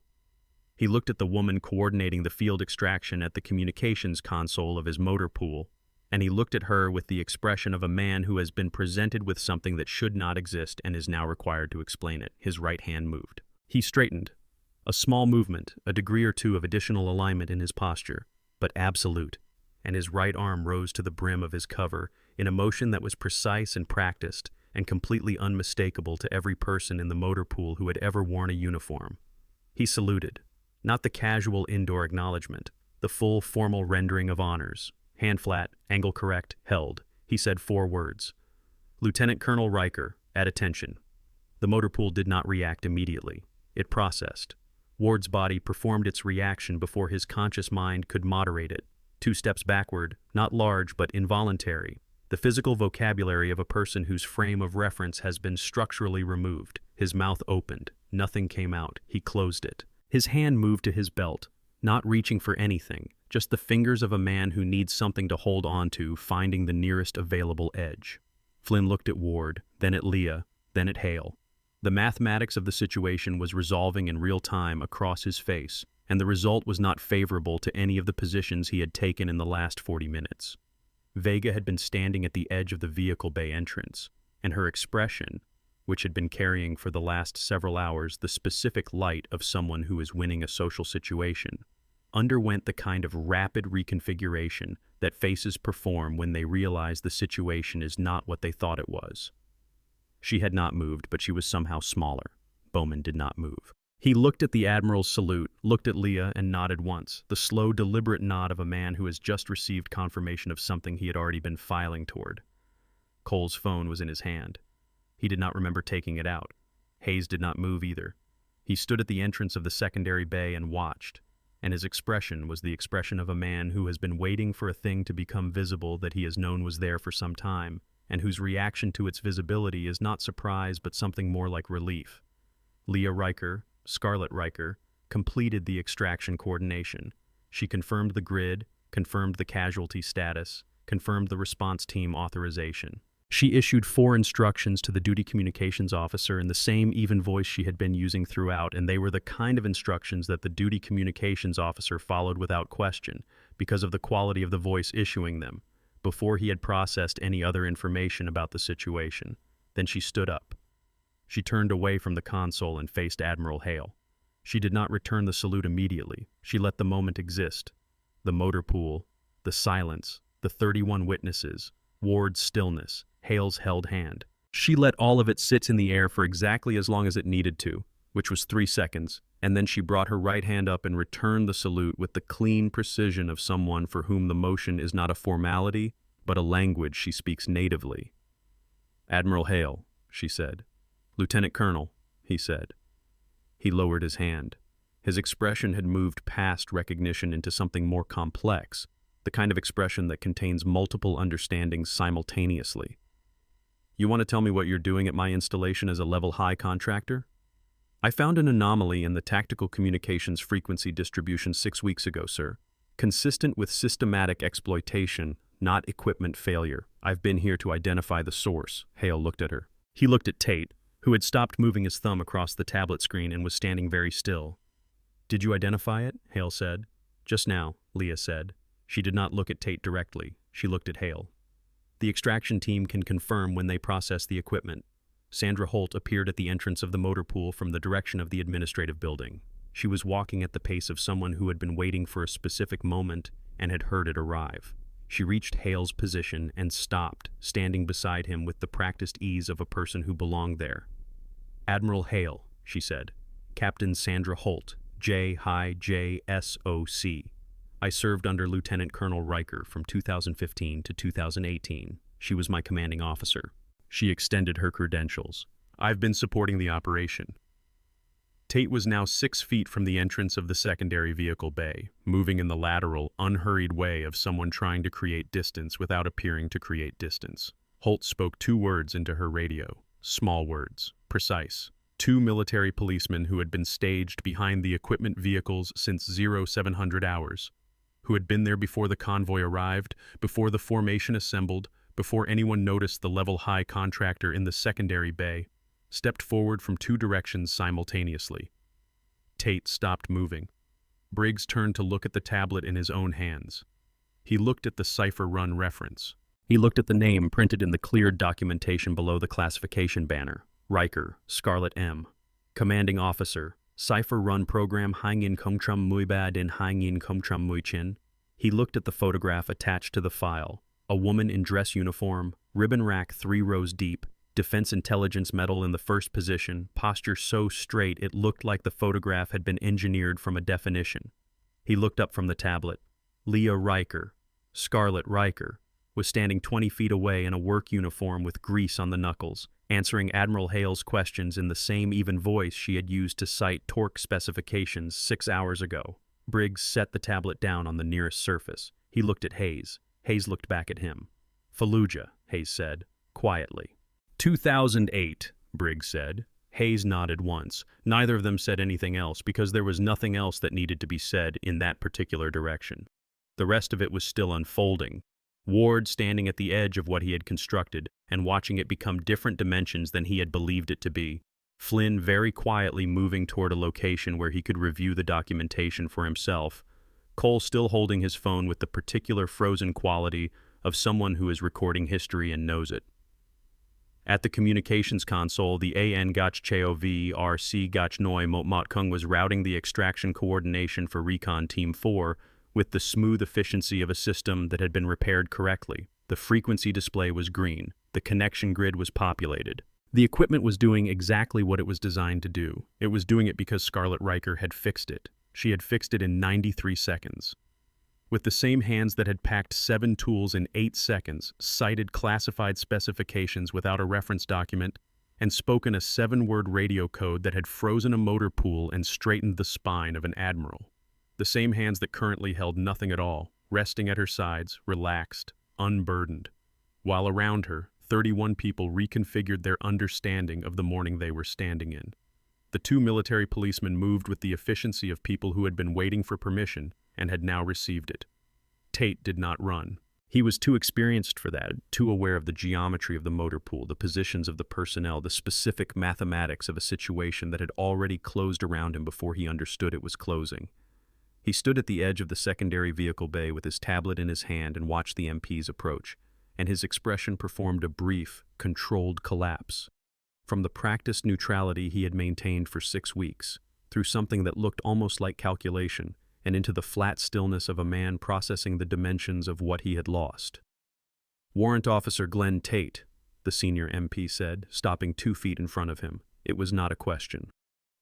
He looked at the woman coordinating the field extraction at the communications console of his motor pool, and he looked at her with the expression of a man who has been presented with something that should not exist and is now required to explain it. His right hand moved. He straightened. A small movement, a degree or two of additional alignment in his posture, but absolute, and his right arm rose to the brim of his cover in a motion that was precise and practiced and completely unmistakable to every person in the motor pool who had ever worn a uniform. He saluted, not the casual indoor acknowledgement, the full formal rendering of honors. Hand flat, angle correct, held. He said 4 words. Lieutenant Colonel Riker, at attention. The motor pool did not react immediately. It processed. Ward's body performed its reaction before his conscious mind could moderate it. 2 steps backward, not large but involuntary. The physical vocabulary of a person whose frame of reference has been structurally removed. His mouth opened. Nothing came out. He closed it. His hand moved to his belt, not reaching for anything, just the fingers of a man who needs something to hold on to, finding the nearest available edge. Flynn looked at Ward, then at Leah, then at Hale. The mathematics of the situation was resolving in real time across his face, and the result was not favorable to any of the positions he had taken in the last 40 minutes. Vega had been standing at the edge of the vehicle bay entrance, and her expression, which had been carrying for the last several hours the specific light of someone who is winning a social situation, underwent the kind of rapid reconfiguration that faces perform when they realize the situation is not what they thought it was. She had not moved, but she was somehow smaller. Bowman did not move. He looked at the Admiral's salute, looked at Leah, and nodded once, the slow, deliberate nod of a man who has just received confirmation of something he had already been filing toward. Cole's phone was in his hand. He did not remember taking it out. Hayes did not move either. He stood at the entrance of the secondary bay and watched, and his expression was the expression of a man who has been waiting for a thing to become visible that he has known was there for some time, and whose reaction to its visibility is not surprise but something more like relief. Leah Riker, Scarlet Riker, completed the extraction coordination. She confirmed the grid, confirmed the casualty status, confirmed the response team authorization. She issued 4 instructions to the duty communications officer in the same even voice she had been using throughout, and they were the kind of instructions that the duty communications officer followed without question because of the quality of the voice issuing them, before he had processed any other information about the situation. Then she stood up. She turned away from the console and faced Admiral Hale. She did not return the salute immediately. She let the moment exist. The motor pool, the silence, the 31 witnesses, Ward's stillness, Hale's held hand. She let all of it sit in the air for exactly as long as it needed to, which was 3 seconds, and then she brought her right hand up and returned the salute with the clean precision of someone for whom the motion is not a formality, but a language she speaks natively. "Admiral Hale," she said. "Lieutenant Colonel," he said. He lowered his hand. His expression had moved past recognition into something more complex, the kind of expression that contains multiple understandings simultaneously. "You want to tell me what you're doing at my installation as a level-high contractor?" "I found an anomaly in the tactical communications frequency distribution 6 weeks ago, sir. Consistent with systematic exploitation, not equipment failure. I've been here to identify the source." Hale looked at her. He looked at Tate, who had stopped moving his thumb across the tablet screen and was standing very still. "Did you identify it?" Hale said. "Just now," Leah said. She did not look at Tate directly. She looked at Hale. "The extraction team can confirm when they process the equipment." Sandra Holt appeared at the entrance of the motor pool from the direction of the administrative building. She was walking at the pace of someone who had been waiting for a specific moment and had heard it arrive. She reached Hale's position and stopped, standing beside him with the practiced ease of a person who belonged there. "Admiral Hale," she said. "Captain Sandra Holt, JSOC. I served under Lieutenant Colonel Riker from 2015 to 2018. She was my commanding officer." She extended her credentials. "I've been supporting the operation." Tate was now 6 feet from the entrance of the secondary vehicle bay, moving in the lateral, unhurried way of someone trying to create distance without appearing to create distance. Holt spoke 2 words into her radio. Small words, precise. 2 military policemen who had been staged behind the equipment vehicles since 0700 hours, who had been there before the convoy arrived, before the formation assembled, before anyone noticed the level-high contractor in the secondary bay, stepped forward from 2 directions simultaneously. Tate stopped moving. Briggs turned to look at the tablet in his own hands. He looked at the cipher run reference. He looked at the name printed in the cleared documentation below the classification banner. Riker, Scarlet M. Commanding Officer, Cipher Run Program Hangin Kumtrum Muy Bad in Hangin Kumtrum Muy Chin. He looked at the photograph attached to the file. A woman in dress uniform, ribbon rack 3 rows deep, Defense Intelligence Medal in the first position, posture so straight it looked like the photograph had been engineered from a definition. He looked up from the tablet. Leah Riker, Scarlet Riker, was standing 20 feet away in a work uniform with grease on the knuckles, answering Admiral Hale's questions in the same even voice she had used to cite torque specifications 6 hours ago. Briggs set the tablet down on the nearest surface. He looked at Hayes. Hayes looked back at him. "Fallujah," Hayes said, quietly. 2008, Briggs said. Hayes nodded once. Neither of them said anything else because there was nothing else that needed to be said in that particular direction. The rest of it was still unfolding. Ward standing at the edge of what he had constructed and watching it become different dimensions than he had believed it to be. Flynn very quietly moving toward a location where he could review the documentation for himself. Cole still holding his phone with the particular frozen quality of someone who is recording history and knows it. At the communications console, the AN Gach Chov RC Gach Noi Mot Kung was routing the extraction coordination for Recon Team 4 with the smooth efficiency of a system that had been repaired correctly. The frequency display was green. The connection grid was populated. The equipment was doing exactly what it was designed to do. It was doing it because Scarlet Riker had fixed it. She had fixed it in 93 seconds. With the same hands that had packed 7 tools in 8 seconds, cited classified specifications without a reference document, and spoken a 7-word radio code that had frozen a motor pool and straightened the spine of an admiral. The same hands that currently held nothing at all, resting at her sides, relaxed, unburdened. While around her, 31 people reconfigured their understanding of the morning they were standing in. The 2 military policemen moved with the efficiency of people who had been waiting for permission and had now received it. Tate did not run. He was too experienced for that, too aware of the geometry of the motor pool, the positions of the personnel, the specific mathematics of a situation that had already closed around him before he understood it was closing. He stood at the edge of the secondary vehicle bay with his tablet in his hand and watched the MPs approach, and his expression performed a brief, controlled collapse. From the practiced neutrality he had maintained for 6 weeks, through something that looked almost like calculation, and into the flat stillness of a man processing the dimensions of what he had lost. "Warrant Officer Glenn Tate," the senior MP said, stopping 2 feet in front of him. It was not a question.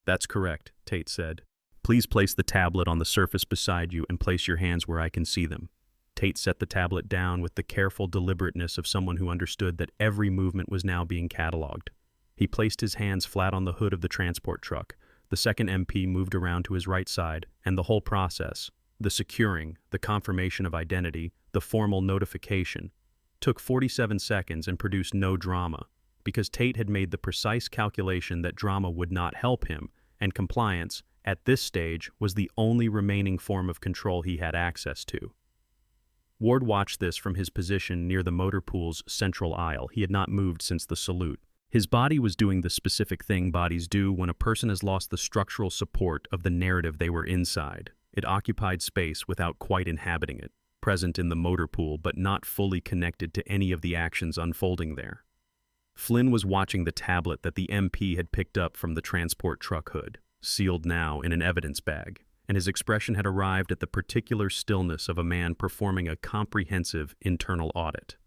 "That's correct," Tate said. "Please place the tablet on the surface beside you and place your hands where I can see them." Tate set the tablet down with the careful deliberateness of someone who understood that every movement was now being catalogued. He placed his hands flat on the hood of the transport truck. The second MP moved around to his right side, and the whole process, the securing, the confirmation of identity, the formal notification, took 47 seconds and produced no drama, because Tate had made the precise calculation that drama would not help him, and compliance, at this stage, was the only remaining form of control he had access to. Ward watched this from his position near the motor pool's central aisle. He had not moved since the salute. His body was doing the specific thing bodies do when a person has lost the structural support of the narrative they were inside. It occupied space without quite inhabiting it, present in the motor pool but not fully connected to any of the actions unfolding there. Flynn was watching the tablet that the MP had picked up from the transport truck hood. sealed now in an evidence bag, and his expression had arrived at the particular stillness of a man performing a comprehensive internal audit.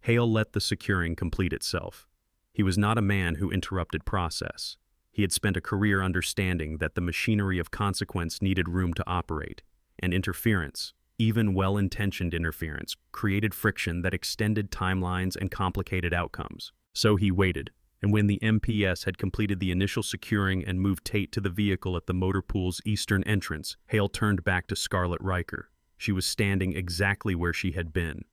Hale let the securing complete itself. He was not a man who interrupted process. He had spent a career understanding that the machinery of consequence needed room to operate, and interference, even well-intentioned interference, created friction that extended timelines and complicated outcomes. So he waited, and when the MPS had completed the initial securing and moved Tate to the vehicle at the motorpool's eastern entrance, Hale turned back to Scarlett Riker. She was standing exactly where she had been.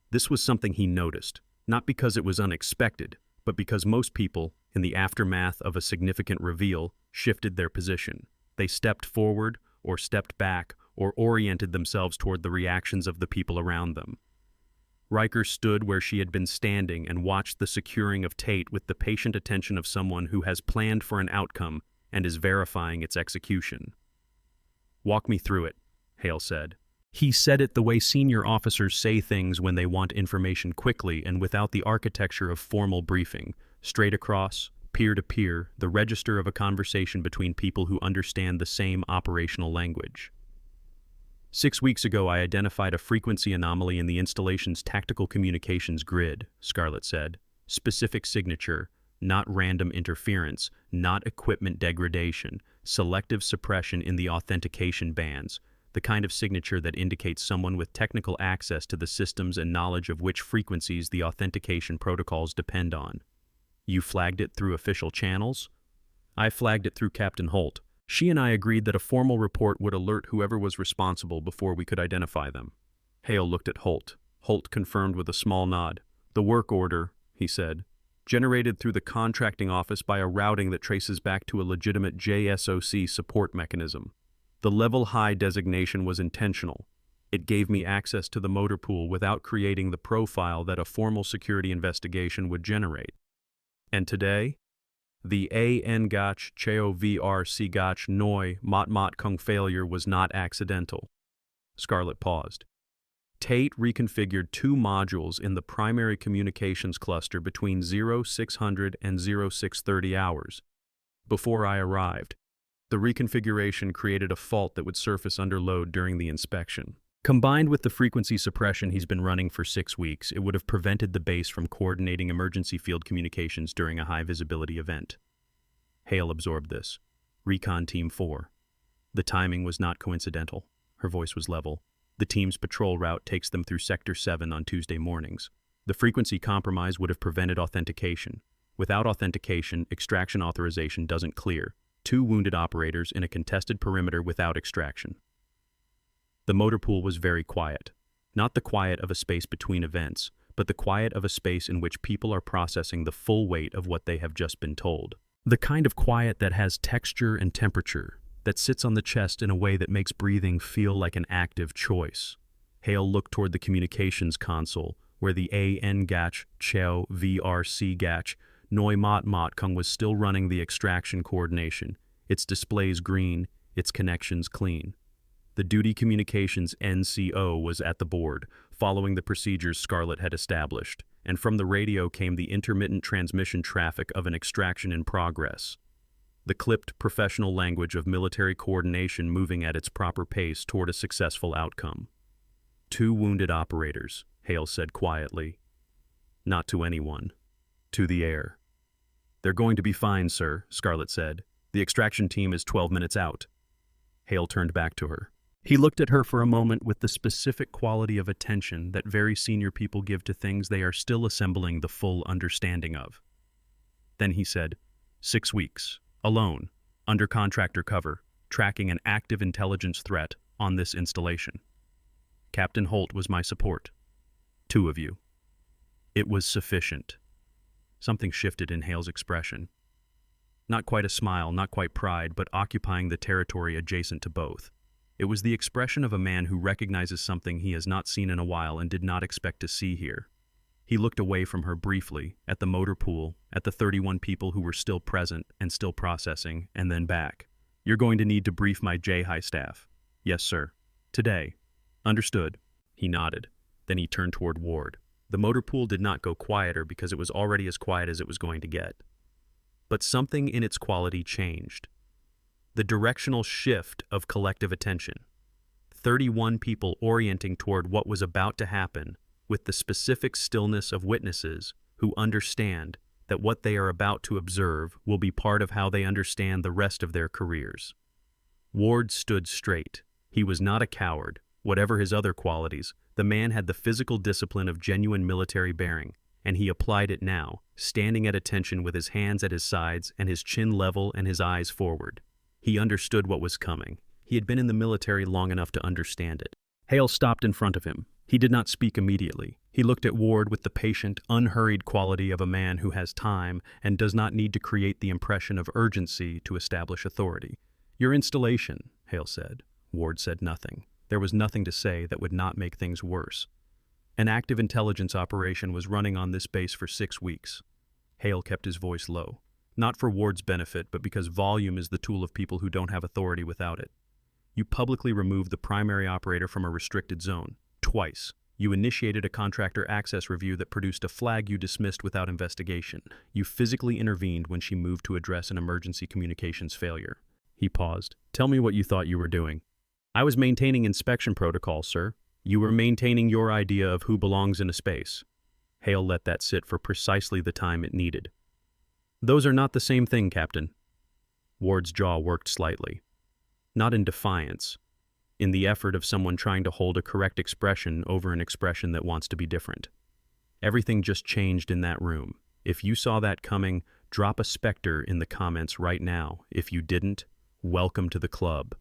This was something he noticed, not because it was unexpected, but because most people, in the aftermath of a significant reveal, shifted their position. They stepped forward, or stepped back, or oriented themselves toward the reactions of the people around them. Riker stood where she had been standing and watched the securing of Tate with the patient attention of someone who has planned for an outcome and is verifying its execution. "Walk me through it," Hale said. He said it the way senior officers say things when they want information quickly and without the architecture of formal briefing, straight across, peer-to-peer, the register of a conversation between people who understand the same operational language. 6 weeks ago, I identified a frequency anomaly in the installation's tactical communications grid, Scarlett said. Specific signature, not random interference, not equipment degradation, selective suppression in the authentication bands, the kind of signature that indicates someone with technical access to the systems and knowledge of which frequencies the authentication protocols depend on. You flagged it through official channels? I flagged it through Captain Holt. She and I agreed that a formal report would alert whoever was responsible before we could identify them. Hale looked at Holt. Holt confirmed with a small nod. "The work order," he said, "generated through the contracting office by a routing that traces back to a legitimate JSOC support mechanism. The level high designation was intentional. It gave me access to the motorpool without creating the profile that a formal security investigation would generate. And today? The AN-gach cheo VRC gach noi mot kung failure was not accidental." Scarlett paused. Tate reconfigured 2 modules in the primary communications cluster between 0600 and 0630 hours. Before I arrived, the reconfiguration created a fault that would surface under load during the inspection. Combined with the frequency suppression he's been running for 6 weeks, it would have prevented the base from coordinating emergency field communications during a high-visibility event. Hale absorbed this. Recon Team 4. The timing was not coincidental. Her voice was level. The team's patrol route takes them through Sector 7 on Tuesday mornings. The frequency compromise would have prevented authentication. Without authentication, extraction authorization doesn't clear. 2 wounded operators in a contested perimeter without extraction. The motorpool was very quiet. Not the quiet of a space between events, but the quiet of a space in which people are processing the full weight of what they have just been told. The kind of quiet that has texture and temperature, that sits on the chest in a way that makes breathing feel like an active choice. Hale looked toward the communications console, where the AN-gach cheo VRC gach noi mot kung was still running the extraction coordination, its displays green, its connections clean. The duty communications NCO was at the board, following the procedures Scarlett had established, and from the radio came the intermittent transmission traffic of an extraction in progress. The clipped professional language of military coordination moving at its proper pace toward a successful outcome. 2 wounded operators, Hale said quietly. Not to anyone. To the air. "They're going to be fine, sir," Scarlett said. "The extraction team is 12 minutes out." Hale turned back to her. He looked at her for a moment with the specific quality of attention that very senior people give to things they are still assembling the full understanding of. Then he said, 6 weeks, alone, under contractor cover, tracking an active intelligence threat on this installation. Captain Holt was my support. 2 of you. It was sufficient." Something shifted in Hale's expression. Not quite a smile, not quite pride, but occupying the territory adjacent to both. It was the expression of a man who recognizes something he has not seen in a while and did not expect to see here. He looked away from her briefly, at the motor pool, at the 31 people who were still present and still processing, and then back. "You're going to need to brief my J-High staff." "Yes, sir." "Today." "Understood." He nodded. Then he turned toward Ward. The motor pool did not go quieter because it was already as quiet as it was going to get. But something in its quality changed. The directional shift of collective attention. 31 people orienting toward what was about to happen with the specific stillness of witnesses who understand that what they are about to observe will be part of how they understand the rest of their careers. Ward stood straight. He was not a coward. Whatever his other qualities, the man had the physical discipline of genuine military bearing, and he applied it now, standing at attention with his hands at his sides and his chin level and his eyes forward. He understood what was coming. He had been in the military long enough to understand it. Hale stopped in front of him. He did not speak immediately. He looked at Ward with the patient, unhurried quality of a man who has time and does not need to create the impression of urgency to establish authority. "Your installation," Hale said. Ward said nothing. There was nothing to say that would not make things worse. An active intelligence operation was running on this base for 6 weeks. Hale kept his voice low. Not for Ward's benefit, but because volume is the tool of people who don't have authority without it. You publicly removed the primary operator from a restricted zone. Twice. You initiated a contractor access review that produced a flag you dismissed without investigation. You physically intervened when she moved to address an emergency communications failure. He paused. "Tell me what you thought you were doing." "I was maintaining inspection protocols, sir." "You were maintaining your idea of who belongs in a space." Hale let that sit for precisely the time it needed. "Those are not the same thing, Captain." Ward's jaw worked slightly. Not in defiance, in the effort of someone trying to hold a correct expression over an expression that wants to be different. Everything just changed in that room. If you saw that coming, drop a specter in the comments right now. If you didn't, welcome to the club.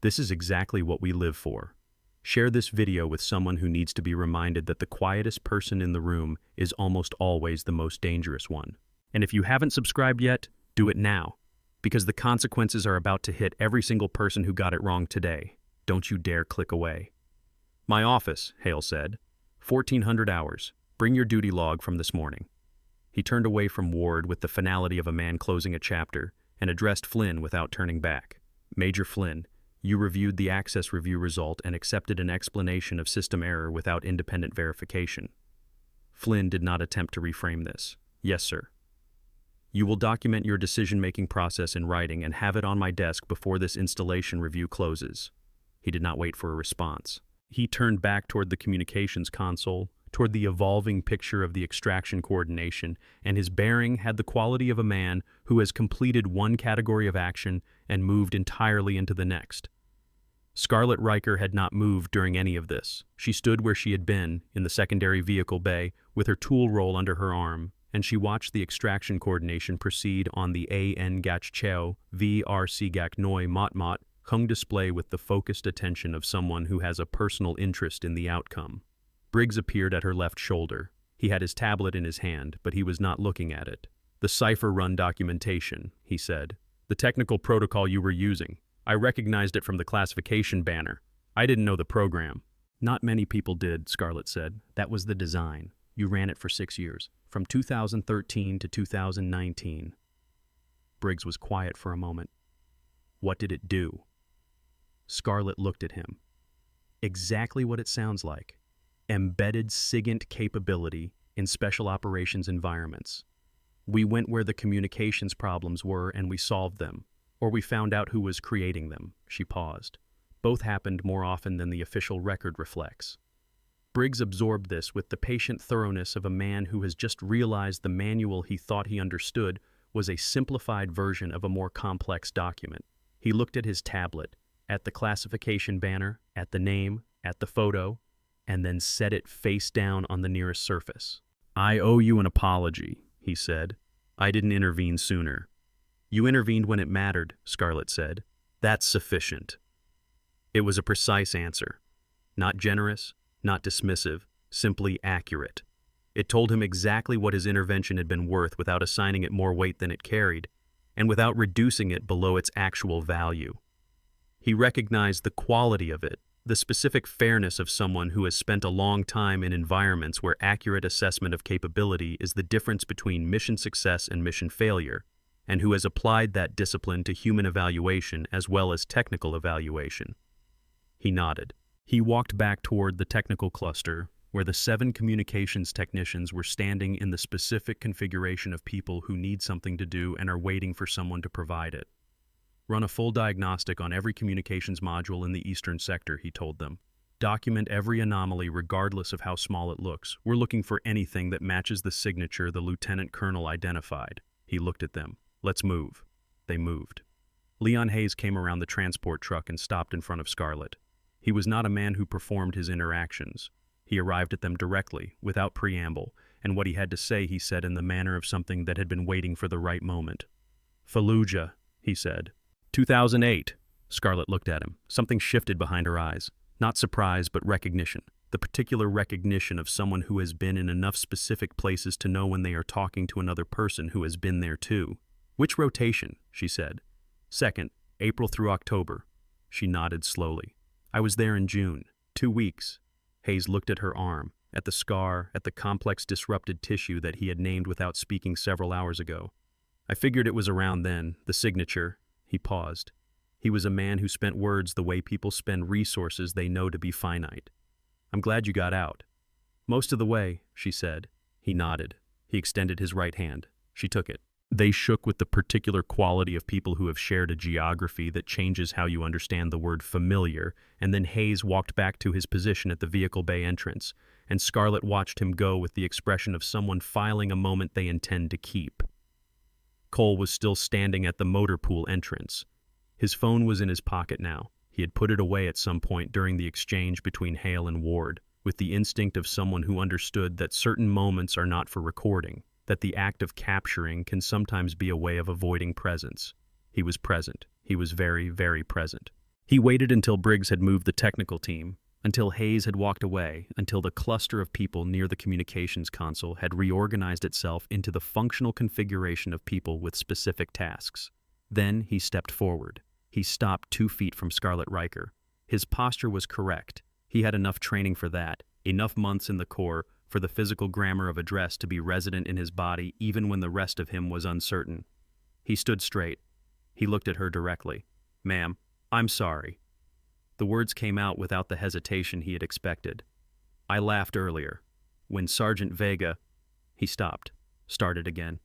This is exactly what we live for. Share this video with someone who needs to be reminded that the quietest person in the room is almost always the most dangerous one. And if you haven't subscribed yet, do it now, because the consequences are about to hit every single person who got it wrong today. Don't you dare click away. "My office," Hale said. 1400 hours. Bring your duty log from this morning." He turned away from Ward with the finality of a man closing a chapter and addressed Flynn without turning back. "Major Flynn, you reviewed the access review result and accepted an explanation of system error without independent verification." Flynn did not attempt to reframe this. "Yes, sir." "You will document your decision-making process in writing and have it on my desk before this installation review closes." He did not wait for a response. He turned back toward the communications console, toward the evolving picture of the extraction coordination, and his bearing had the quality of a man who has completed one category of action and moved entirely into the next. Scarlett Riker had not moved during any of this. She stood where she had been, in the secondary vehicle bay, with her tool roll under her arm, and she watched the extraction coordination proceed on the AN Gach Cheo VRC Gak Noi Mot Mot hung display with the focused attention of someone who has a personal interest in the outcome. Briggs appeared at her left shoulder. He had his tablet in his hand, but he was not looking at it. "The cipher run documentation," he said. "The technical protocol you were using. I recognized it from the classification banner. I didn't know the program." "Not many people did," Scarlett said. "That was the design. You ran it for 6 years, from 2013 to 2019. Briggs was quiet for a moment. "What did it do?" Scarlett looked at him. "Exactly what it sounds like. Embedded SIGINT capability in special operations environments. We went where the communications problems were and we solved them, or we found out who was creating them." She paused. Both happened more often than the official record reflects. Briggs absorbed this with the patient thoroughness of a man who has just realized the manual he thought he understood was a simplified version of a more complex document. He looked at his tablet, at the classification banner, at the name, at the photo, and then set it face down on the nearest surface. "I owe you an apology," he said. "I didn't intervene sooner." "You intervened when it mattered," Scarlett said. "That's sufficient." It was a precise answer. Not generous, not dismissive, simply accurate. It told him exactly what his intervention had been worth without assigning it more weight than it carried, and without reducing it below its actual value. He recognized the quality of it, the specific fairness of someone who has spent a long time in environments where accurate assessment of capability is the difference between mission success and mission failure, and who has applied that discipline to human evaluation as well as technical evaluation. He nodded. He walked back toward the technical cluster, where the 7 communications technicians were standing in the specific configuration of people who need something to do and are waiting for someone to provide it. Run a full diagnostic on every communications module in the eastern sector, he told them. Document every anomaly regardless of how small it looks. We're looking for anything that matches the signature the lieutenant colonel identified. He looked at them. Let's move. They moved. Leon Hayes came around the transport truck and stopped in front of Scarlett. He was not a man who performed his interactions. He arrived at them directly, without preamble, and what he had to say he said in the manner of something that had been waiting for the right moment. Fallujah, he said. 2008. Scarlett looked at him. Something shifted behind her eyes. Not surprise, but recognition. The particular recognition of someone who has been in enough specific places to know when they are talking to another person who has been there too. Which rotation? She said. Second, April through October. She nodded slowly. I was there in June. 2 weeks. Hayes looked at her arm, at the scar, at the complex disrupted tissue that he had named without speaking several hours ago. I figured it was around then, the signature. He paused. He was a man who spent words the way people spend resources they know to be finite. I'm glad you got out. Most of the way, she said. He nodded. He extended his right hand. She took it. They shook with the particular quality of people who have shared a geography that changes how you understand the word familiar, and then Hayes walked back to his position at the vehicle bay entrance, and Scarlett watched him go with the expression of someone filing a moment they intend to keep. Cole was still standing at the motorpool entrance. His phone was in his pocket now. He had put it away at some point during the exchange between Hale and Ward, with the instinct of someone who understood that certain moments are not for recording, that the act of capturing can sometimes be a way of avoiding presence. He was present. He was very, very present. He waited until Briggs had moved the technical team, until Hayes had walked away, until the cluster of people near the communications console had reorganized itself into the functional configuration of people with specific tasks. Then he stepped forward. He stopped 2 feet from Scarlett Riker. His posture was correct. He had enough training for that, enough months in the Corps for the physical grammar of address to be resident in his body even when the rest of him was uncertain. He stood straight. He looked at her directly. Ma'am, I'm sorry. The words came out without the hesitation he had expected. I laughed earlier. When Sergeant Vega... He stopped. Started again.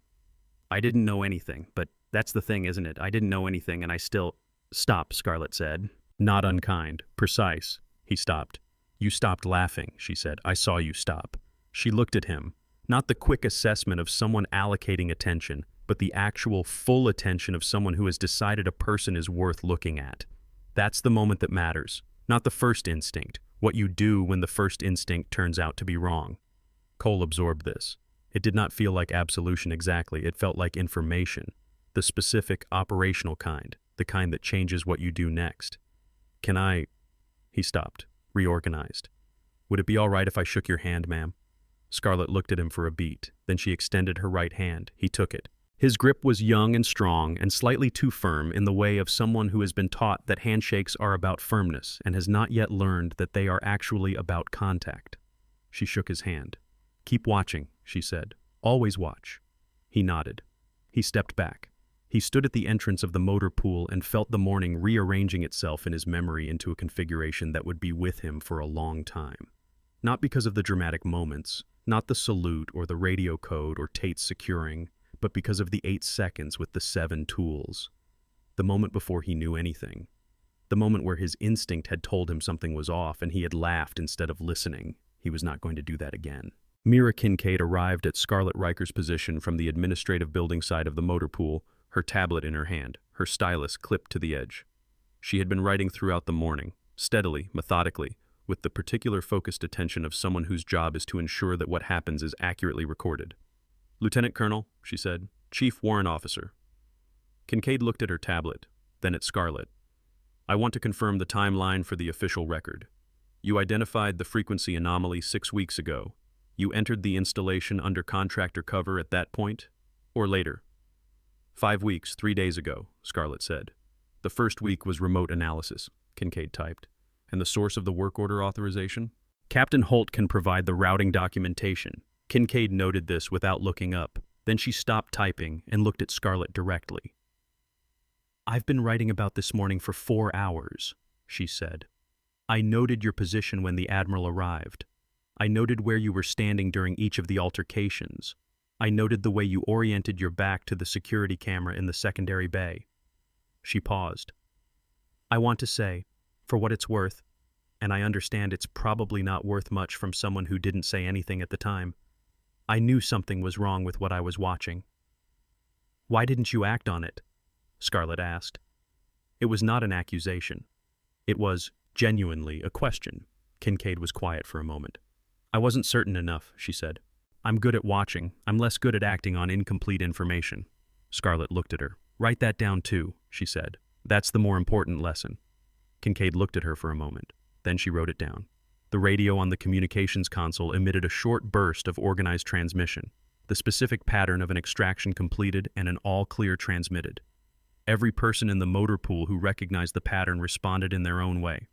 I didn't know anything, but that's the thing, isn't it? I didn't know anything and I still... Stop, Scarlett said. Not unkind. Precise. He stopped. You stopped laughing, she said. I saw you stop. She looked at him. Not the quick assessment of someone allocating attention, but the actual full attention of someone who has decided a person is worth looking at. That's the moment that matters, not the first instinct, what you do when the first instinct turns out to be wrong. Cole absorbed this. It did not feel like absolution exactly, it felt like information, the specific operational kind, the kind that changes what you do next. Can I... He stopped, reorganized. Would it be all right if I shook your hand, ma'am? Scarlett looked at him for a beat, then she extended her right hand. He took it. His grip was young and strong and slightly too firm in the way of someone who has been taught that handshakes are about firmness and has not yet learned that they are actually about contact. She shook his hand. Keep watching, she said. Always watch. He nodded. He stepped back. He stood at the entrance of the motor pool and felt the morning rearranging itself in his memory into a configuration that would be with him for a long time. Not because of the dramatic moments, not the salute or the radio code or Tate's securing, but because of the 8 seconds with the 7 tools. The moment before he knew anything. The moment where his instinct had told him something was off and he had laughed instead of listening. He was not going to do that again. Mira Kincaid arrived at Scarlett Riker's position from the administrative building side of the motor pool, her tablet in her hand, her stylus clipped to the edge. She had been writing throughout the morning, steadily, methodically, with the particular focused attention of someone whose job is to ensure that what happens is accurately recorded. Lieutenant Colonel, she said, Chief Warrant Officer. Kincaid looked at her tablet, then at Scarlett. I want to confirm the timeline for the official record. You identified the frequency anomaly 6 weeks ago. You entered the installation under contractor cover at that point, or later? 5 weeks, 3 days ago, Scarlett said. The first week was remote analysis, Kincaid typed. And the source of the work order authorization? Captain Holt can provide the routing documentation. Kincaid noted this without looking up. Then she stopped typing and looked at Scarlett directly. I've been writing about this morning for 4 hours, she said. I noted your position when the Admiral arrived. I noted where you were standing during each of the altercations. I noted the way you oriented your back to the security camera in the secondary bay. She paused. I want to say, for what it's worth, and I understand it's probably not worth much from someone who didn't say anything at the time, I knew something was wrong with what I was watching. Why didn't you act on it? Scarlett asked. It was not an accusation. It was, genuinely, a question. Kincaid was quiet for a moment. I wasn't certain enough, she said. I'm good at watching. I'm less good at acting on incomplete information. Scarlett looked at her. Write that down too, she said. That's the more important lesson. Kincaid looked at her for a moment. Then she wrote it down. The radio on the communications console emitted a short burst of organized transmission, the specific pattern of an extraction completed and an all-clear transmitted. Every person in the motor pool who recognized the pattern responded in their own way.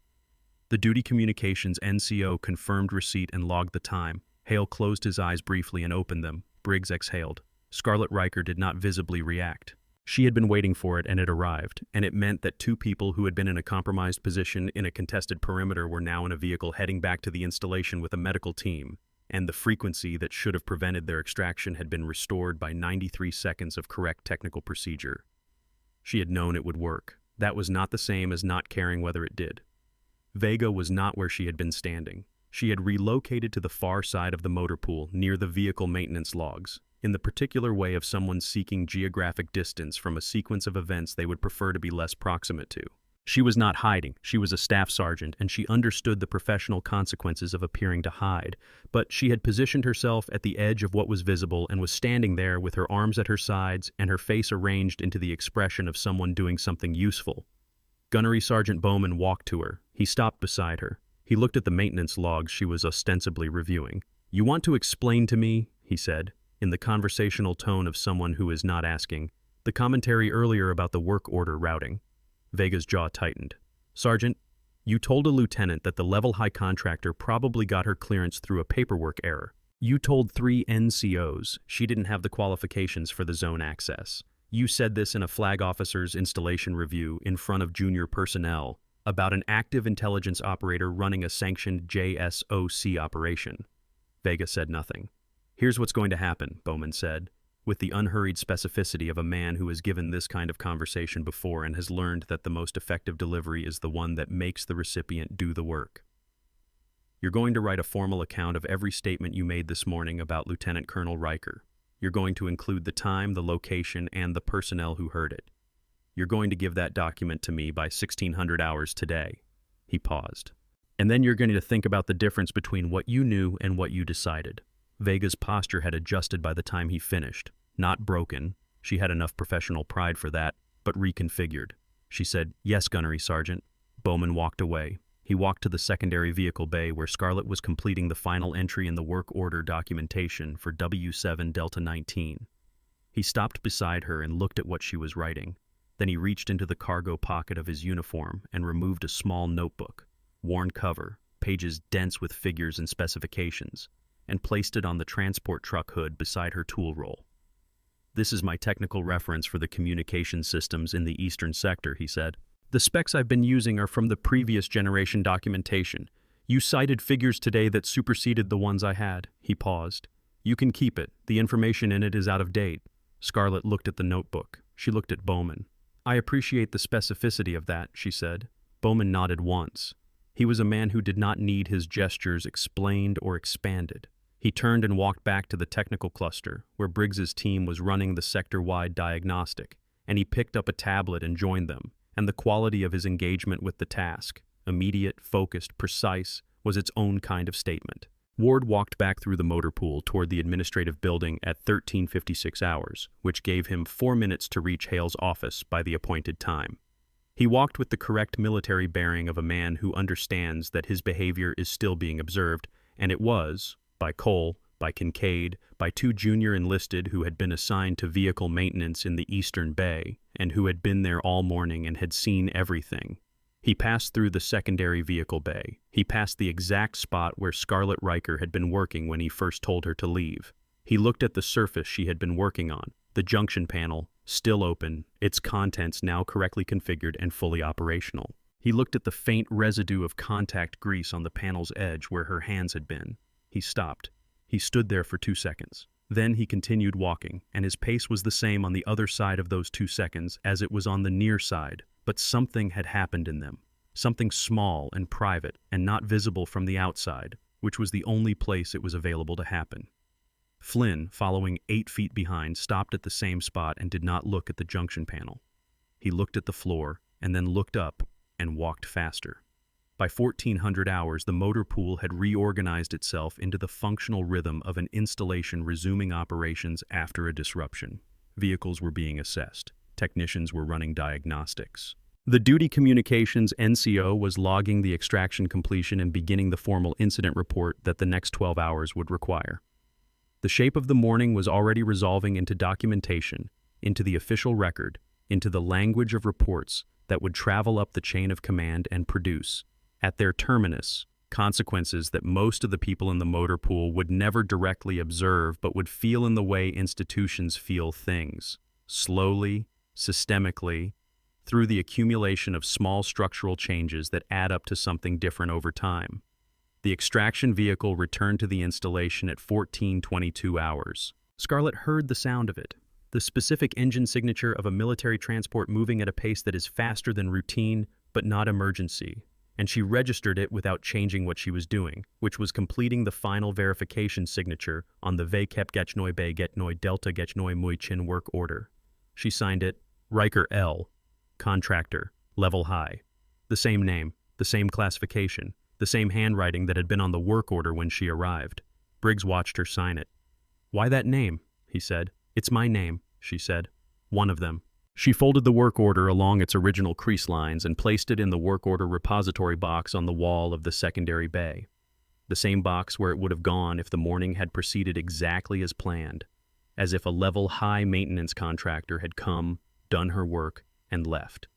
The duty communications NCO confirmed receipt and logged the time. Hale closed his eyes briefly and opened them. Briggs exhaled. Scarlett Riker did not visibly react. She had been waiting for it, and it arrived, and it meant that two people who had been in a compromised position in a contested perimeter were now in a vehicle heading back to the installation with a medical team, and the frequency that should have prevented their extraction had been restored by 93 seconds of correct technical procedure. She had known it would work. That was not the same as not caring whether it did. Vega was not where she had been standing. She had relocated to the far side of the motor pool, near the vehicle maintenance logs, in the particular way of someone seeking geographic distance from a sequence of events they would prefer to be less proximate to. She was not hiding. She was a staff sergeant, and she understood the professional consequences of appearing to hide. But she had positioned herself at the edge of what was visible and was standing there with her arms at her sides and her face arranged into the expression of someone doing something useful. Gunnery Sergeant Bowman walked to her. He stopped beside her. He looked at the maintenance logs she was ostensibly reviewing. You want to explain to me, he said, in the conversational tone of someone who is not asking, the commentary earlier about the work order routing. Vega's jaw tightened. Sergeant, you told a lieutenant that the level-high contractor probably got her clearance through a paperwork error. You told 3 NCOs she didn't have the qualifications for the zone access. You said this in a flag officer's installation review in front of junior personnel about an active intelligence operator running a sanctioned JSOC operation. Vega said nothing. Here's what's going to happen, Bowman said, with the unhurried specificity of a man who has given this kind of conversation before and has learned that the most effective delivery is the one that makes the recipient do the work. You're going to write a formal account of every statement you made this morning about Lieutenant Colonel Riker. You're going to include the time, the location, and the personnel who heard it. You're going to give that document to me by 1600 hours today. He paused. And then you're going to think about the difference between what you knew and what you decided. Vega's posture had adjusted by the time he finished. Not broken. She had enough professional pride for that, but reconfigured. She said, Yes, Gunnery Sergeant. Bowman walked away. He walked to the secondary vehicle bay where Scarlett was completing the final entry in the work order documentation for W7 Delta 19. He stopped beside her and looked at what she was writing. Then he reached into the cargo pocket of his uniform and removed a small notebook, worn cover, pages dense with figures and specifications, and placed it on the transport truck hood beside her tool roll. This is my technical reference for the communication systems in the eastern sector, he said. The specs I've been using are from the previous generation documentation. You cited figures today that superseded the ones I had. He paused. You can keep it. The information in it is out of date. Scarlett looked at the notebook. She looked at Bowman. I appreciate the specificity of that, she said. Bowman nodded once. He was a man who did not need his gestures explained or expanded. He turned and walked back to the technical cluster, where Briggs's team was running the sector-wide diagnostic, and he picked up a tablet and joined them, and the quality of his engagement with the task, immediate, focused, precise, was its own kind of statement. Ward walked back through the motor pool toward the administrative building at 13:56 hours, which gave him 4 minutes to reach Hale's office by the appointed time. He walked with the correct military bearing of a man who understands that his behavior is still being observed, and it was, by Cole, by Kincaid, by 2 junior enlisted who had been assigned to vehicle maintenance in the Eastern Bay, and who had been there all morning and had seen everything. He passed through the secondary vehicle bay. He passed the exact spot where Scarlett Riker had been working when he first told her to leave. He looked at the surface she had been working on, the junction panel, still open, its contents now correctly configured and fully operational. He looked at the faint residue of contact grease on the panel's edge where her hands had been. He stopped. He stood there for 2 seconds. Then he continued walking, and his pace was the same on the other side of those 2 seconds as it was on the near side, but something had happened in them. Something small and private and not visible from the outside, which was the only place it was available to happen. Flynn, following 8 feet behind, stopped at the same spot and did not look at the junction panel. He looked at the floor and then looked up and walked faster. By 1400 hours, the motor pool had reorganized itself into the functional rhythm of an installation resuming operations after a disruption. Vehicles were being assessed. Technicians were running diagnostics. The duty communications NCO was logging the extraction completion and beginning the formal incident report that the next 12 hours would require. The shape of the morning was already resolving into documentation, into the official record, into the language of reports that would travel up the chain of command and produce, at their terminus, consequences that most of the people in the motor pool would never directly observe but would feel in the way institutions feel things, slowly, systemically, through the accumulation of small structural changes that add up to something different over time. The extraction vehicle returned to the installation at 14:22 hours. Scarlett heard the sound of it, the specific engine signature of a military transport moving at a pace that is faster than routine but not emergency, and she registered it without changing what she was doing, which was completing the final verification signature on the Vekep Getnoi Bay Getnoi Delta Getnoi Muichin work order. She signed it, Riker L, contractor, level high. The same name, the same classification, the same handwriting that had been on the work order when she arrived. Briggs watched her sign it. "Why that name?" he said. "It's my name," she said. "One of them." She folded the work order along its original crease lines and placed it in the work order repository box on the wall of the secondary bay. The same box where it would have gone if the morning had proceeded exactly as planned, as if a level high maintenance contractor had come, done her work, and left.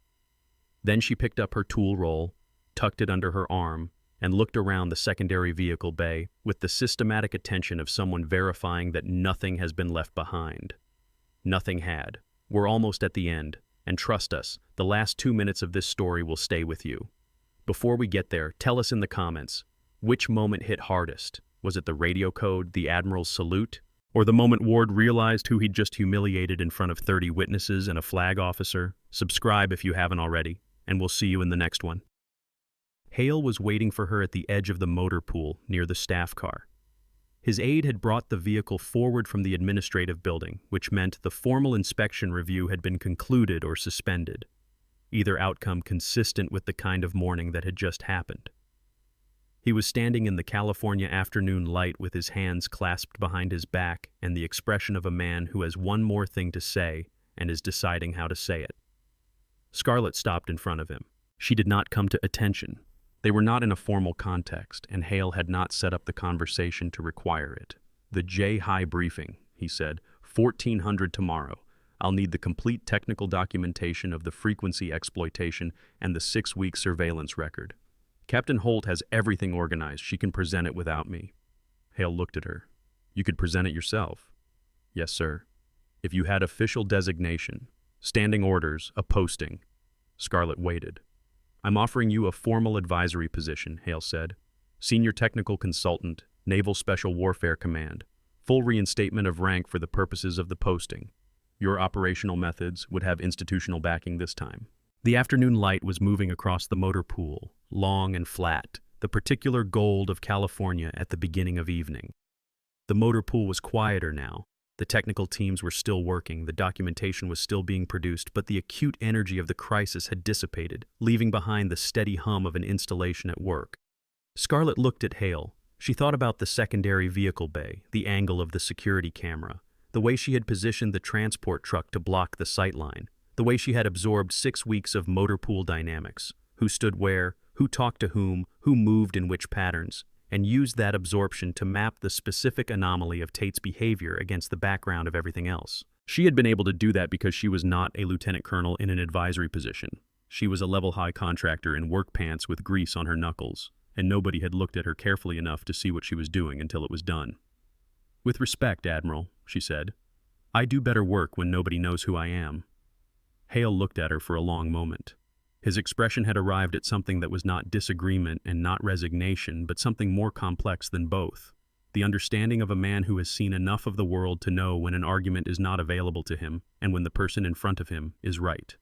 Then she picked up her tool roll, tucked it under her arm, and looked around the secondary vehicle bay with the systematic attention of someone verifying that nothing has been left behind. Nothing had. We're almost at the end, and trust us, the last 2 minutes of this story will stay with you. Before we get there, tell us in the comments, which moment hit hardest? Was it the radio code, the Admiral's salute, or the moment Ward realized who he'd just humiliated in front of 30 witnesses and a flag officer? Subscribe if you haven't already, and we'll see you in the next one. Hale was waiting for her at the edge of the motor pool near the staff car. His aide had brought the vehicle forward from the administrative building, which meant the formal inspection review had been concluded or suspended, either outcome consistent with the kind of morning that had just happened. He was standing in the California afternoon light with his hands clasped behind his back and the expression of a man who has one more thing to say and is deciding how to say it. Scarlett stopped in front of him. She did not come to attention. They were not in a formal context, and Hale had not set up the conversation to require it. "The J-High briefing," he said, 1400 tomorrow. I'll need the complete technical documentation of the frequency exploitation and the 6-week surveillance record. Captain Holt has everything organized. She can present it without me." Hale looked at her. "You could present it yourself." "Yes, sir. If you had official designation, standing orders, a posting." Scarlett waited. "I'm offering you a formal advisory position," Hale said. "Senior Technical Consultant, Naval Special Warfare Command. Full reinstatement of rank for the purposes of the posting. Your operational methods would have institutional backing this time." The afternoon light was moving across the motor pool, long and flat, the particular gold of California at the beginning of evening. The motor pool was quieter now. The technical teams were still working, the documentation was still being produced, but the acute energy of the crisis had dissipated, leaving behind the steady hum of an installation at work. Scarlett looked at Hale. She thought about the secondary vehicle bay, the angle of the security camera, the way she had positioned the transport truck to block the sightline, the way she had absorbed 6 weeks of motor pool dynamics, who stood where, who talked to whom, who moved in which patterns, and used that absorption to map the specific anomaly of Tate's behavior against the background of everything else. She had been able to do that because she was not a lieutenant colonel in an advisory position. She was a level-high contractor in work pants with grease on her knuckles, and nobody had looked at her carefully enough to see what she was doing until it was done. "With respect, Admiral," she said, "I do better work when nobody knows who I am." Hale looked at her for a long moment. His expression had arrived at something that was not disagreement and not resignation, but something more complex than both. The understanding of a man who has seen enough of the world to know when an argument is not available to him and when the person in front of him is right.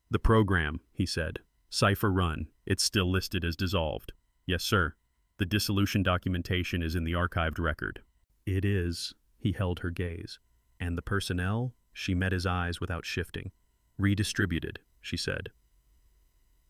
The program, he said. Cipher run. It's still listed as dissolved. Yes, sir. The dissolution documentation is in the archived record. It is. He held her gaze. And the personnel? She met his eyes without shifting. Redistributed, she said.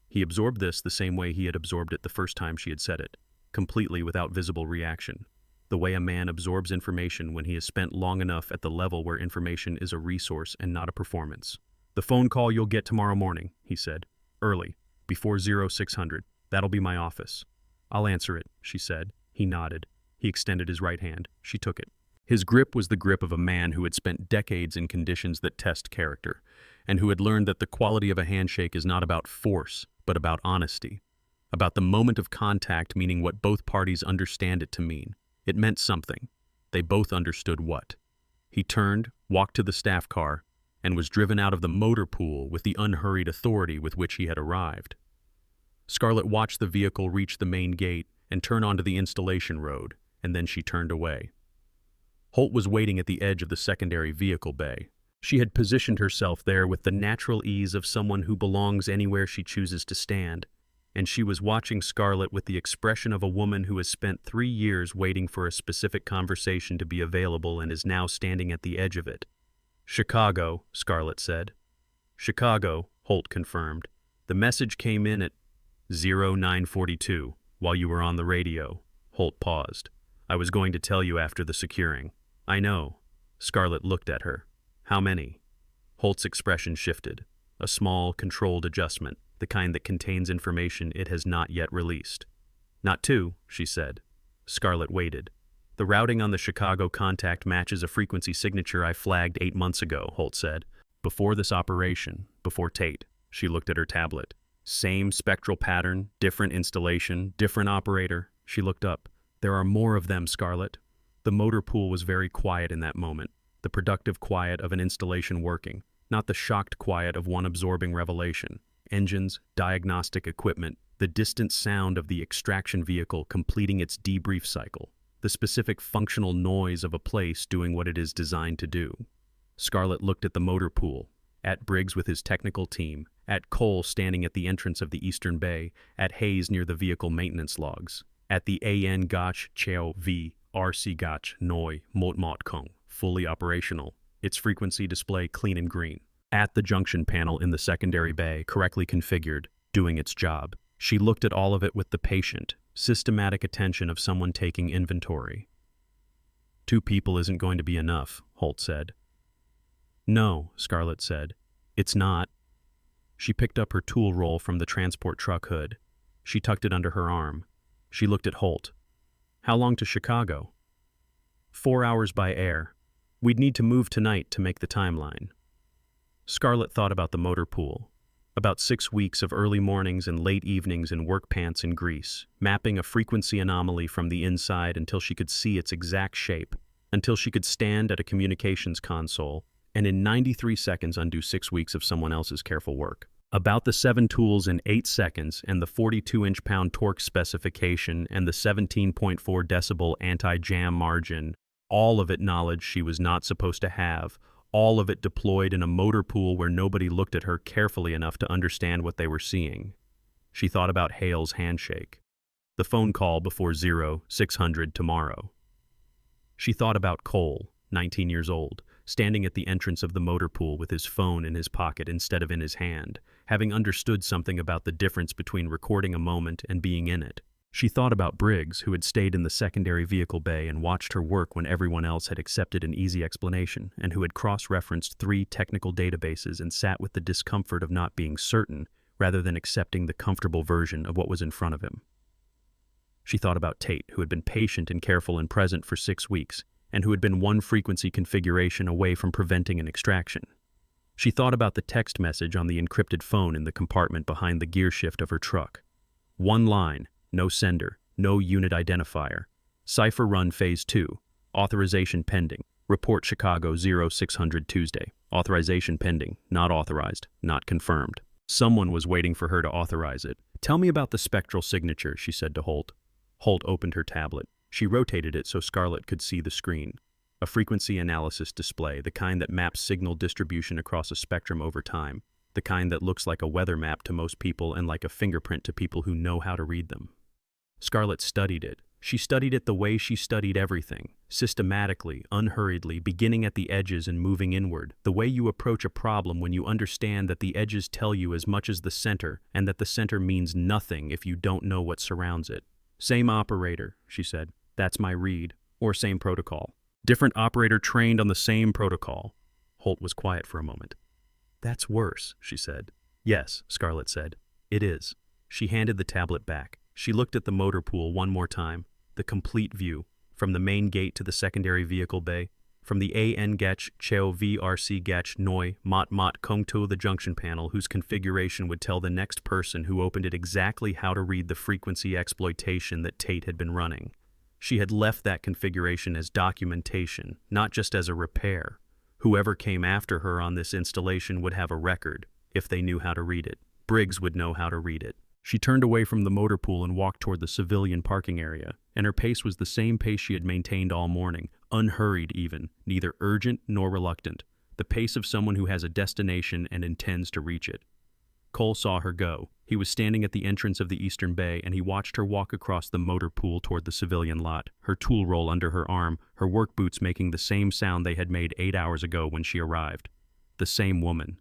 He absorbed this the same way he had absorbed it the first time she had said it, completely without visible reaction. The way a man absorbs information when he has spent long enough at the level where information is a resource and not a performance. The phone call you'll get tomorrow morning, he said. Early, before 0600. That'll be my office. I'll answer it, she said. He nodded. He extended his right hand. She took it. His grip was the grip of a man who had spent decades in conditions that test character, and who had learned that the quality of a handshake is not about force, but about honesty. About the moment of contact meaning what both parties understand it to mean. It meant something. They both understood what. He turned, walked to the staff car, and was driven out of the motor pool with the unhurried authority with which he had arrived. Scarlett watched the vehicle reach the main gate and turn onto the installation road, and then she turned away. Holt was waiting at the edge of the secondary vehicle bay. She had positioned herself there with the natural ease of someone who belongs anywhere she chooses to stand, and she was watching Scarlett with the expression of a woman who has spent 3 years waiting for a specific conversation to be available and is now standing at the edge of it. Chicago, Scarlett said. Chicago, Holt confirmed. The message came in at 0942 while you were on the radio. Holt paused. I was going to tell you after the securing. I know. Scarlett looked at her. How many? Holt's expression shifted. A small, controlled adjustment, the kind that contains information it has not yet released. Not 2, she said. Scarlett waited. The routing on the Chicago contact matches a frequency signature I flagged 8 months ago, Holt said. Before this operation, before Tate. She looked at her tablet. Same spectral pattern, different installation, different operator. She looked up. There are more of them, Scarlett. The motor pool was very quiet in that moment. The productive quiet of an installation working, not the shocked quiet of one absorbing revelation. Engines, diagnostic equipment, the distant sound of the extraction vehicle completing its debrief cycle, the specific functional noise of a place doing what it is designed to do. Scarlett looked at the motor pool, at Briggs with his technical team, at Cole standing at the entrance of the eastern bay, at Hayes near the vehicle maintenance logs, at the AN Gach Cheo V RC Gach Noi Mot Kong, fully operational, its frequency display clean and green. At the junction panel in the secondary bay, correctly configured, doing its job. She looked at all of it with the patient, systematic attention of someone taking inventory. 2 people isn't going to be enough, Holt said. No, Scarlett said. It's not. She picked up her tool roll from the transport truck hood. She tucked it under her arm. She looked at Holt. How long to Chicago? 4 hours by air. We'd need to move tonight to make the timeline. Scarlett thought about the motor pool, about 6 weeks of early mornings and late evenings in work pants in Greece, mapping a frequency anomaly from the inside until she could see its exact shape, until she could stand at a communications console and in 93 seconds undo 6 weeks of someone else's careful work. About the 7 tools in 8 seconds and the 42-inch-pound torque specification and the 17.4 decibel anti-jam margin, all of it knowledge she was not supposed to have, all of it deployed in a motor pool where nobody looked at her carefully enough to understand what they were seeing. She thought about Hale's handshake. The phone call before 0600 tomorrow. She thought about Cole, 19 years old, standing at the entrance of the motor pool with his phone in his pocket instead of in his hand, having understood something about the difference between recording a moment and being in it. She thought about Briggs, who had stayed in the secondary vehicle bay and watched her work when everyone else had accepted an easy explanation, and who had cross-referenced 3 technical databases and sat with the discomfort of not being certain, rather than accepting the comfortable version of what was in front of him. She thought about Tate, who had been patient and careful and present for 6 weeks, and who had been 1 frequency configuration away from preventing an extraction. She thought about the text message on the encrypted phone in the compartment behind the gear shift of her truck. 1 line. No sender, no unit identifier. Cipher run phase 2. Authorization pending. Report Chicago 0600 Tuesday. Authorization pending. Not authorized. Not confirmed. Someone was waiting for her to authorize it. Tell me about the spectral signature, she said to Holt. Holt opened her tablet. She rotated it so Scarlett could see the screen. A frequency analysis display, the kind that maps signal distribution across a spectrum over time. the kind that looks like a weather map to most people and like a fingerprint to people who know how to read them. Scarlett studied it. She studied it the way she studied everything, systematically, unhurriedly, beginning at the edges and moving inward, the way you approach a problem when you understand that the edges tell you as much as the center, and that the center means nothing if you don't know what surrounds it. Same operator, she said. That's my read. Or same protocol. Different operator trained on the same protocol. Holt was quiet for a moment. That's worse, she said. Yes, Scarlett said. It is. She handed the tablet back. She looked at the motor pool one more time, the complete view, from the main gate to the secondary vehicle bay, from the AN Gach Cheo VRC Gach Noi Mot Mot Kong to the junction panel whose configuration would tell the next person who opened it exactly how to read the frequency exploitation that Tate had been running. She had left that configuration as documentation, not just as a repair. Whoever came after her on this installation would have a record, if they knew how to read it. Briggs would know how to read it. She turned away from the motor pool and walked toward the civilian parking area, and her pace was the same pace she had maintained all morning, unhurried even, neither urgent nor reluctant, the pace of someone who has a destination and intends to reach it. Cole saw her go. He was standing at the entrance of the eastern bay, and he watched her walk across the motor pool toward the civilian lot, her tool roll under her arm, her work boots making the same sound they had made 8 hours ago when she arrived. The same woman.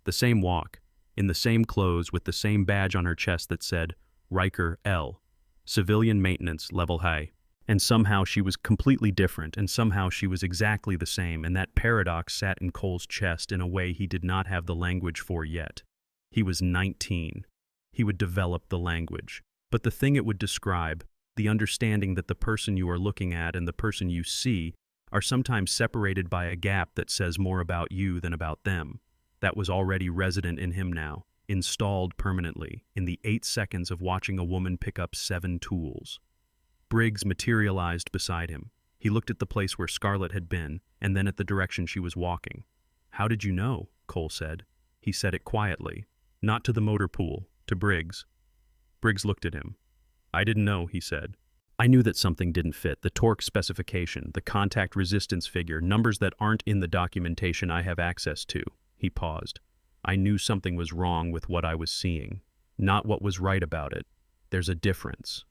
The same walk. In the same clothes with the same badge on her chest that said, Riker L. Civilian Maintenance Level High. And somehow she was completely different, and somehow she was exactly the same, and that paradox sat in Cole's chest in a way he did not have the language for yet. He was 19. He would develop the language. But the thing it would describe, the understanding that the person you are looking at and the person you see are sometimes separated by a gap that says more about you than about them. That was already resident in him now, installed permanently, in the 8 seconds of watching a woman pick up 7 tools. Briggs materialized beside him. He looked at the place where Scarlett had been, and then at the direction she was walking. How did you know? Cole said. He said it quietly. Not to the motor pool, to Briggs. Briggs looked at him. I didn't know, he said. I knew that something didn't fit, the torque specification, the contact resistance figure, numbers that aren't in the documentation I have access to. He paused. I knew something was wrong with what I was seeing, not what was right about it. There's a difference.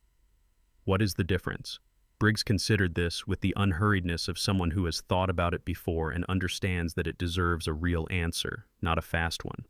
What is the difference? Briggs considered this with the unhurriedness of someone who has thought about it before and understands that it deserves a real answer, not a fast one.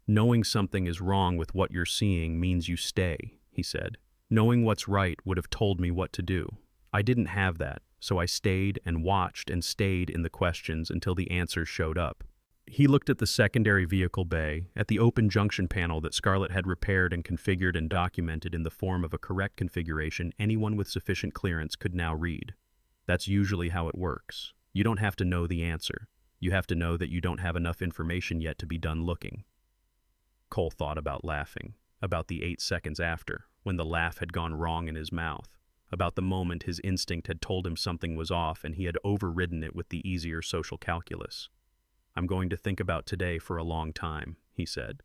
Knowing something is wrong with what you're seeing means you stay, he said. Knowing what's right would have told me what to do. I didn't have that, so I stayed and watched and stayed in the questions until the answers showed up. He looked at the secondary vehicle bay, at the open junction panel that Scarlett had repaired and configured and documented in the form of a correct configuration anyone with sufficient clearance could now read. That's usually how it works. You don't have to know the answer. You have to know that you don't have enough information yet to be done looking. Cole thought about laughing, about the 8 seconds after, when the laugh had gone wrong in his mouth, about the moment his instinct had told him something was off and he had overridden it with the easier social calculus. I'm going to think about today for a long time, he said.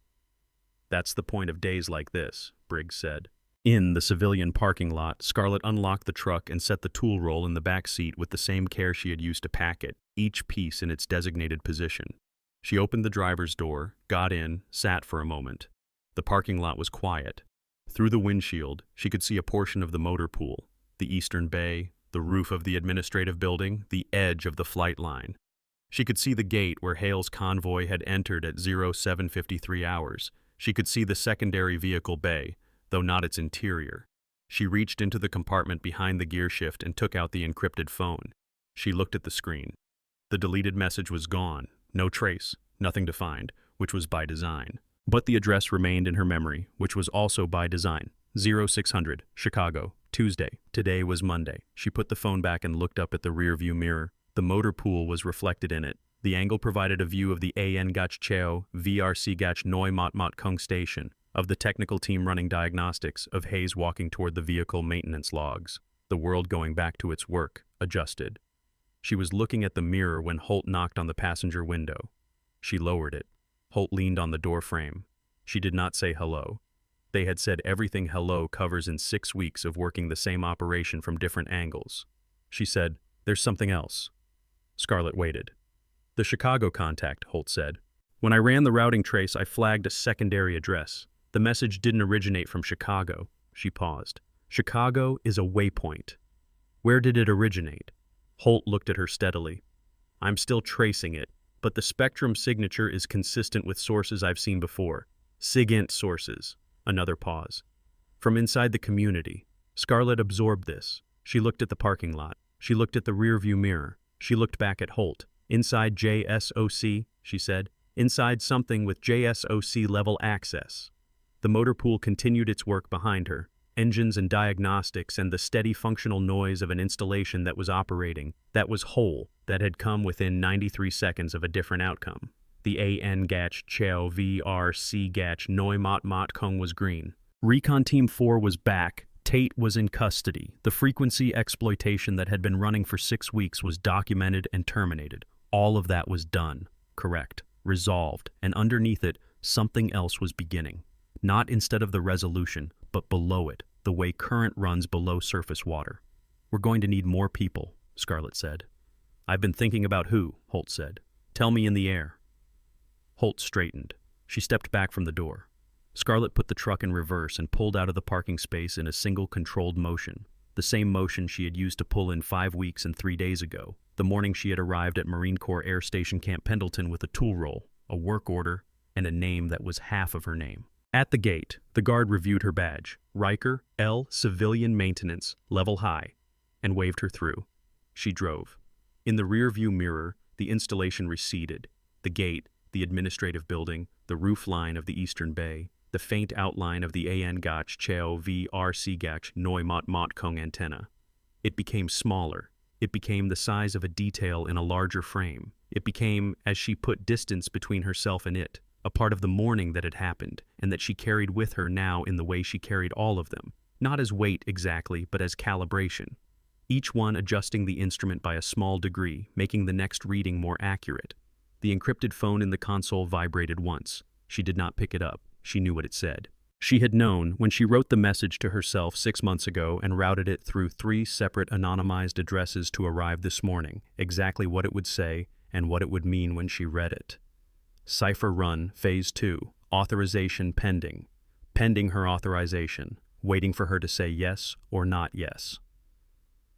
That's the point of days like this, Briggs said. In the civilian parking lot, Scarlett unlocked the truck and set the tool roll in the back seat with the same care she had used to pack it, each piece in its designated position. She opened the driver's door, got in, sat for a moment. The parking lot was quiet. Through the windshield, she could see a portion of the motor pool, the eastern bay, the roof of the administrative building, the edge of the flight line. She could see the gate where Hale's convoy had entered at 07:53 hours. She could see the secondary vehicle bay, though not its interior. She reached into the compartment behind the gearshift and took out the encrypted phone. She looked at the screen. The deleted message was gone. No trace, nothing to find, which was by design. But the address remained in her memory, which was also by design. 0600, Chicago, Tuesday. Today was Monday. She put the phone back and looked up at the rearview mirror. The motor pool was reflected in it. The angle provided a view of the AN Gach Cheo VRC Gach Noi Mot Mot Kong station, of the technical team running diagnostics, of Hayes walking toward the vehicle maintenance logs. The world going back to its work, adjusted. She was looking at the mirror when Holt knocked on the passenger window. She lowered it. Holt leaned on the door frame. She did not say hello. They had said everything hello covers in 6 weeks of working the same operation from different angles. She said, "There's something else." Scarlett waited. "The Chicago contact," Holt said. When I ran the routing trace, I flagged a secondary address. The message didn't originate from Chicago. She paused. Chicago is a waypoint. Where did it originate? Holt looked at her steadily. I'm still tracing it, but the spectrum signature is consistent with sources I've seen before. SIGINT sources. Another pause. From inside the community. Scarlett absorbed this. She looked at the parking lot. She looked at the rearview mirror. She looked back at Holt. Inside JSOC, she said. Inside something with JSOC level access. The motorpool continued its work behind her. Engines and diagnostics and the steady functional noise of an installation that was operating, that was whole, that had come within 93 seconds of a different outcome. The AN Gach Cheo VRC Gach Noi Mot Mot Kong was green. Recon Team 4 was back. Tate was in custody. The frequency exploitation that had been running for 6 weeks was documented and terminated. All of that was done, correct, resolved, and underneath it, something else was beginning. Not instead of the resolution, but below it, the way current runs below surface water. We're going to need more people, Scarlett said. I've been thinking about who, Holt said. Tell me in the air. Holt straightened. She stepped back from the door. Scarlett put the truck in reverse and pulled out of the parking space in a single controlled motion, the same motion she had used to pull in 5 weeks and 3 days ago, the morning she had arrived at Marine Corps Air Station Camp Pendleton with a tool roll, a work order, and a name that was half of her name. At the gate, the guard reviewed her badge, Riker, L, Civilian Maintenance, Level High, and waved her through. She drove. In the rearview mirror, the installation receded. The gate, the administrative building, the roof line of the eastern bay, the faint outline of the AN Gach Cheo VRC Gach Noi Mot Mot Kong antenna. It became smaller. It became the size of a detail in a larger frame. It became, as she put distance between herself and it, a part of the morning that had happened, and that she carried with her now in the way she carried all of them, not as weight exactly, but as calibration. Each one adjusting the instrument by a small degree, making the next reading more accurate. The encrypted phone in the console vibrated once. She did not pick it up. She knew what it said. She had known, when she wrote the message to herself 6 months ago and routed it through 3 separate anonymized addresses to arrive this morning, exactly what it would say and what it would mean when she read it. Cipher Run, Phase 2, Authorization Pending. Pending her authorization, waiting for her to say yes or not yes.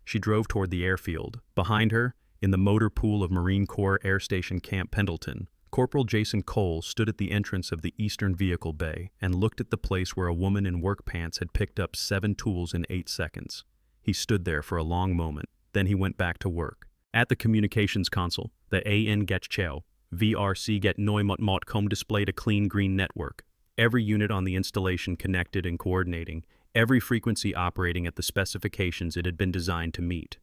She drove toward the airfield. Behind her, in the motor pool of Marine Corps Air Station Camp Pendleton, Corporal Jason Cole stood at the entrance of the eastern vehicle bay and looked at the place where a woman in work pants had picked up 7 tools in 8 seconds. He stood there for a long moment, then he went back to work. At the communications console, the AN Gach Cheo VRC Get Noi Mot Mot Com displayed a clean green network. Every unit on the installation connected and coordinating, every frequency operating at the specifications it had been designed to meet.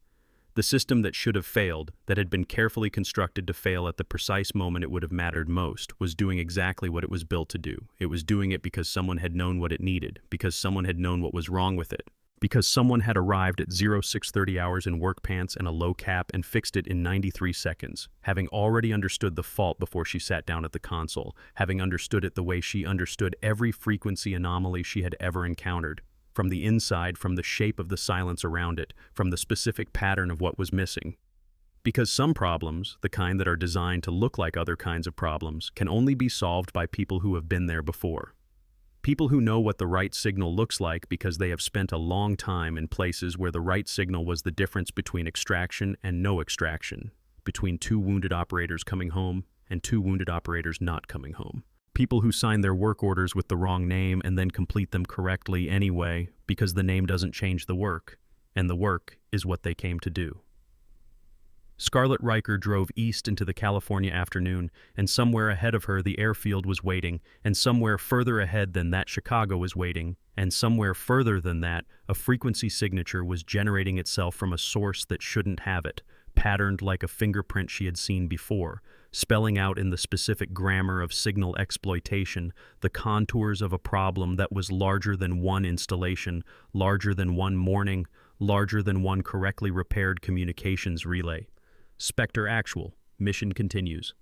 The system that should have failed, that had been carefully constructed to fail at the precise moment it would have mattered most, was doing exactly what it was built to do. It was doing it because someone had known what it needed, because someone had known what was wrong with it, because someone had arrived at 0630 hours in work pants and a low cap and fixed it in 93 seconds, having already understood the fault before she sat down at the console, having understood it the way she understood every frequency anomaly she had ever encountered. From the inside, from the shape of the silence around it, from the specific pattern of what was missing. Because some problems, the kind that are designed to look like other kinds of problems, can only be solved by people who have been there before. People who know what the right signal looks like because they have spent a long time in places where the right signal was the difference between extraction and no extraction, between 2 wounded operators coming home and 2 wounded operators not coming home. People who sign their work orders with the wrong name and then complete them correctly anyway because the name doesn't change the work, and the work is what they came to do. Scarlett Riker drove east into the California afternoon, and somewhere ahead of her the airfield was waiting, and somewhere further ahead than that Chicago was waiting, and somewhere further than that a frequency signature was generating itself from a source that shouldn't have it, patterned like a fingerprint she had seen before, spelling out in the specific grammar of signal exploitation the contours of a problem that was larger than one installation, larger than one morning, larger than one correctly repaired communications relay. Spectre Actual. Mission continues.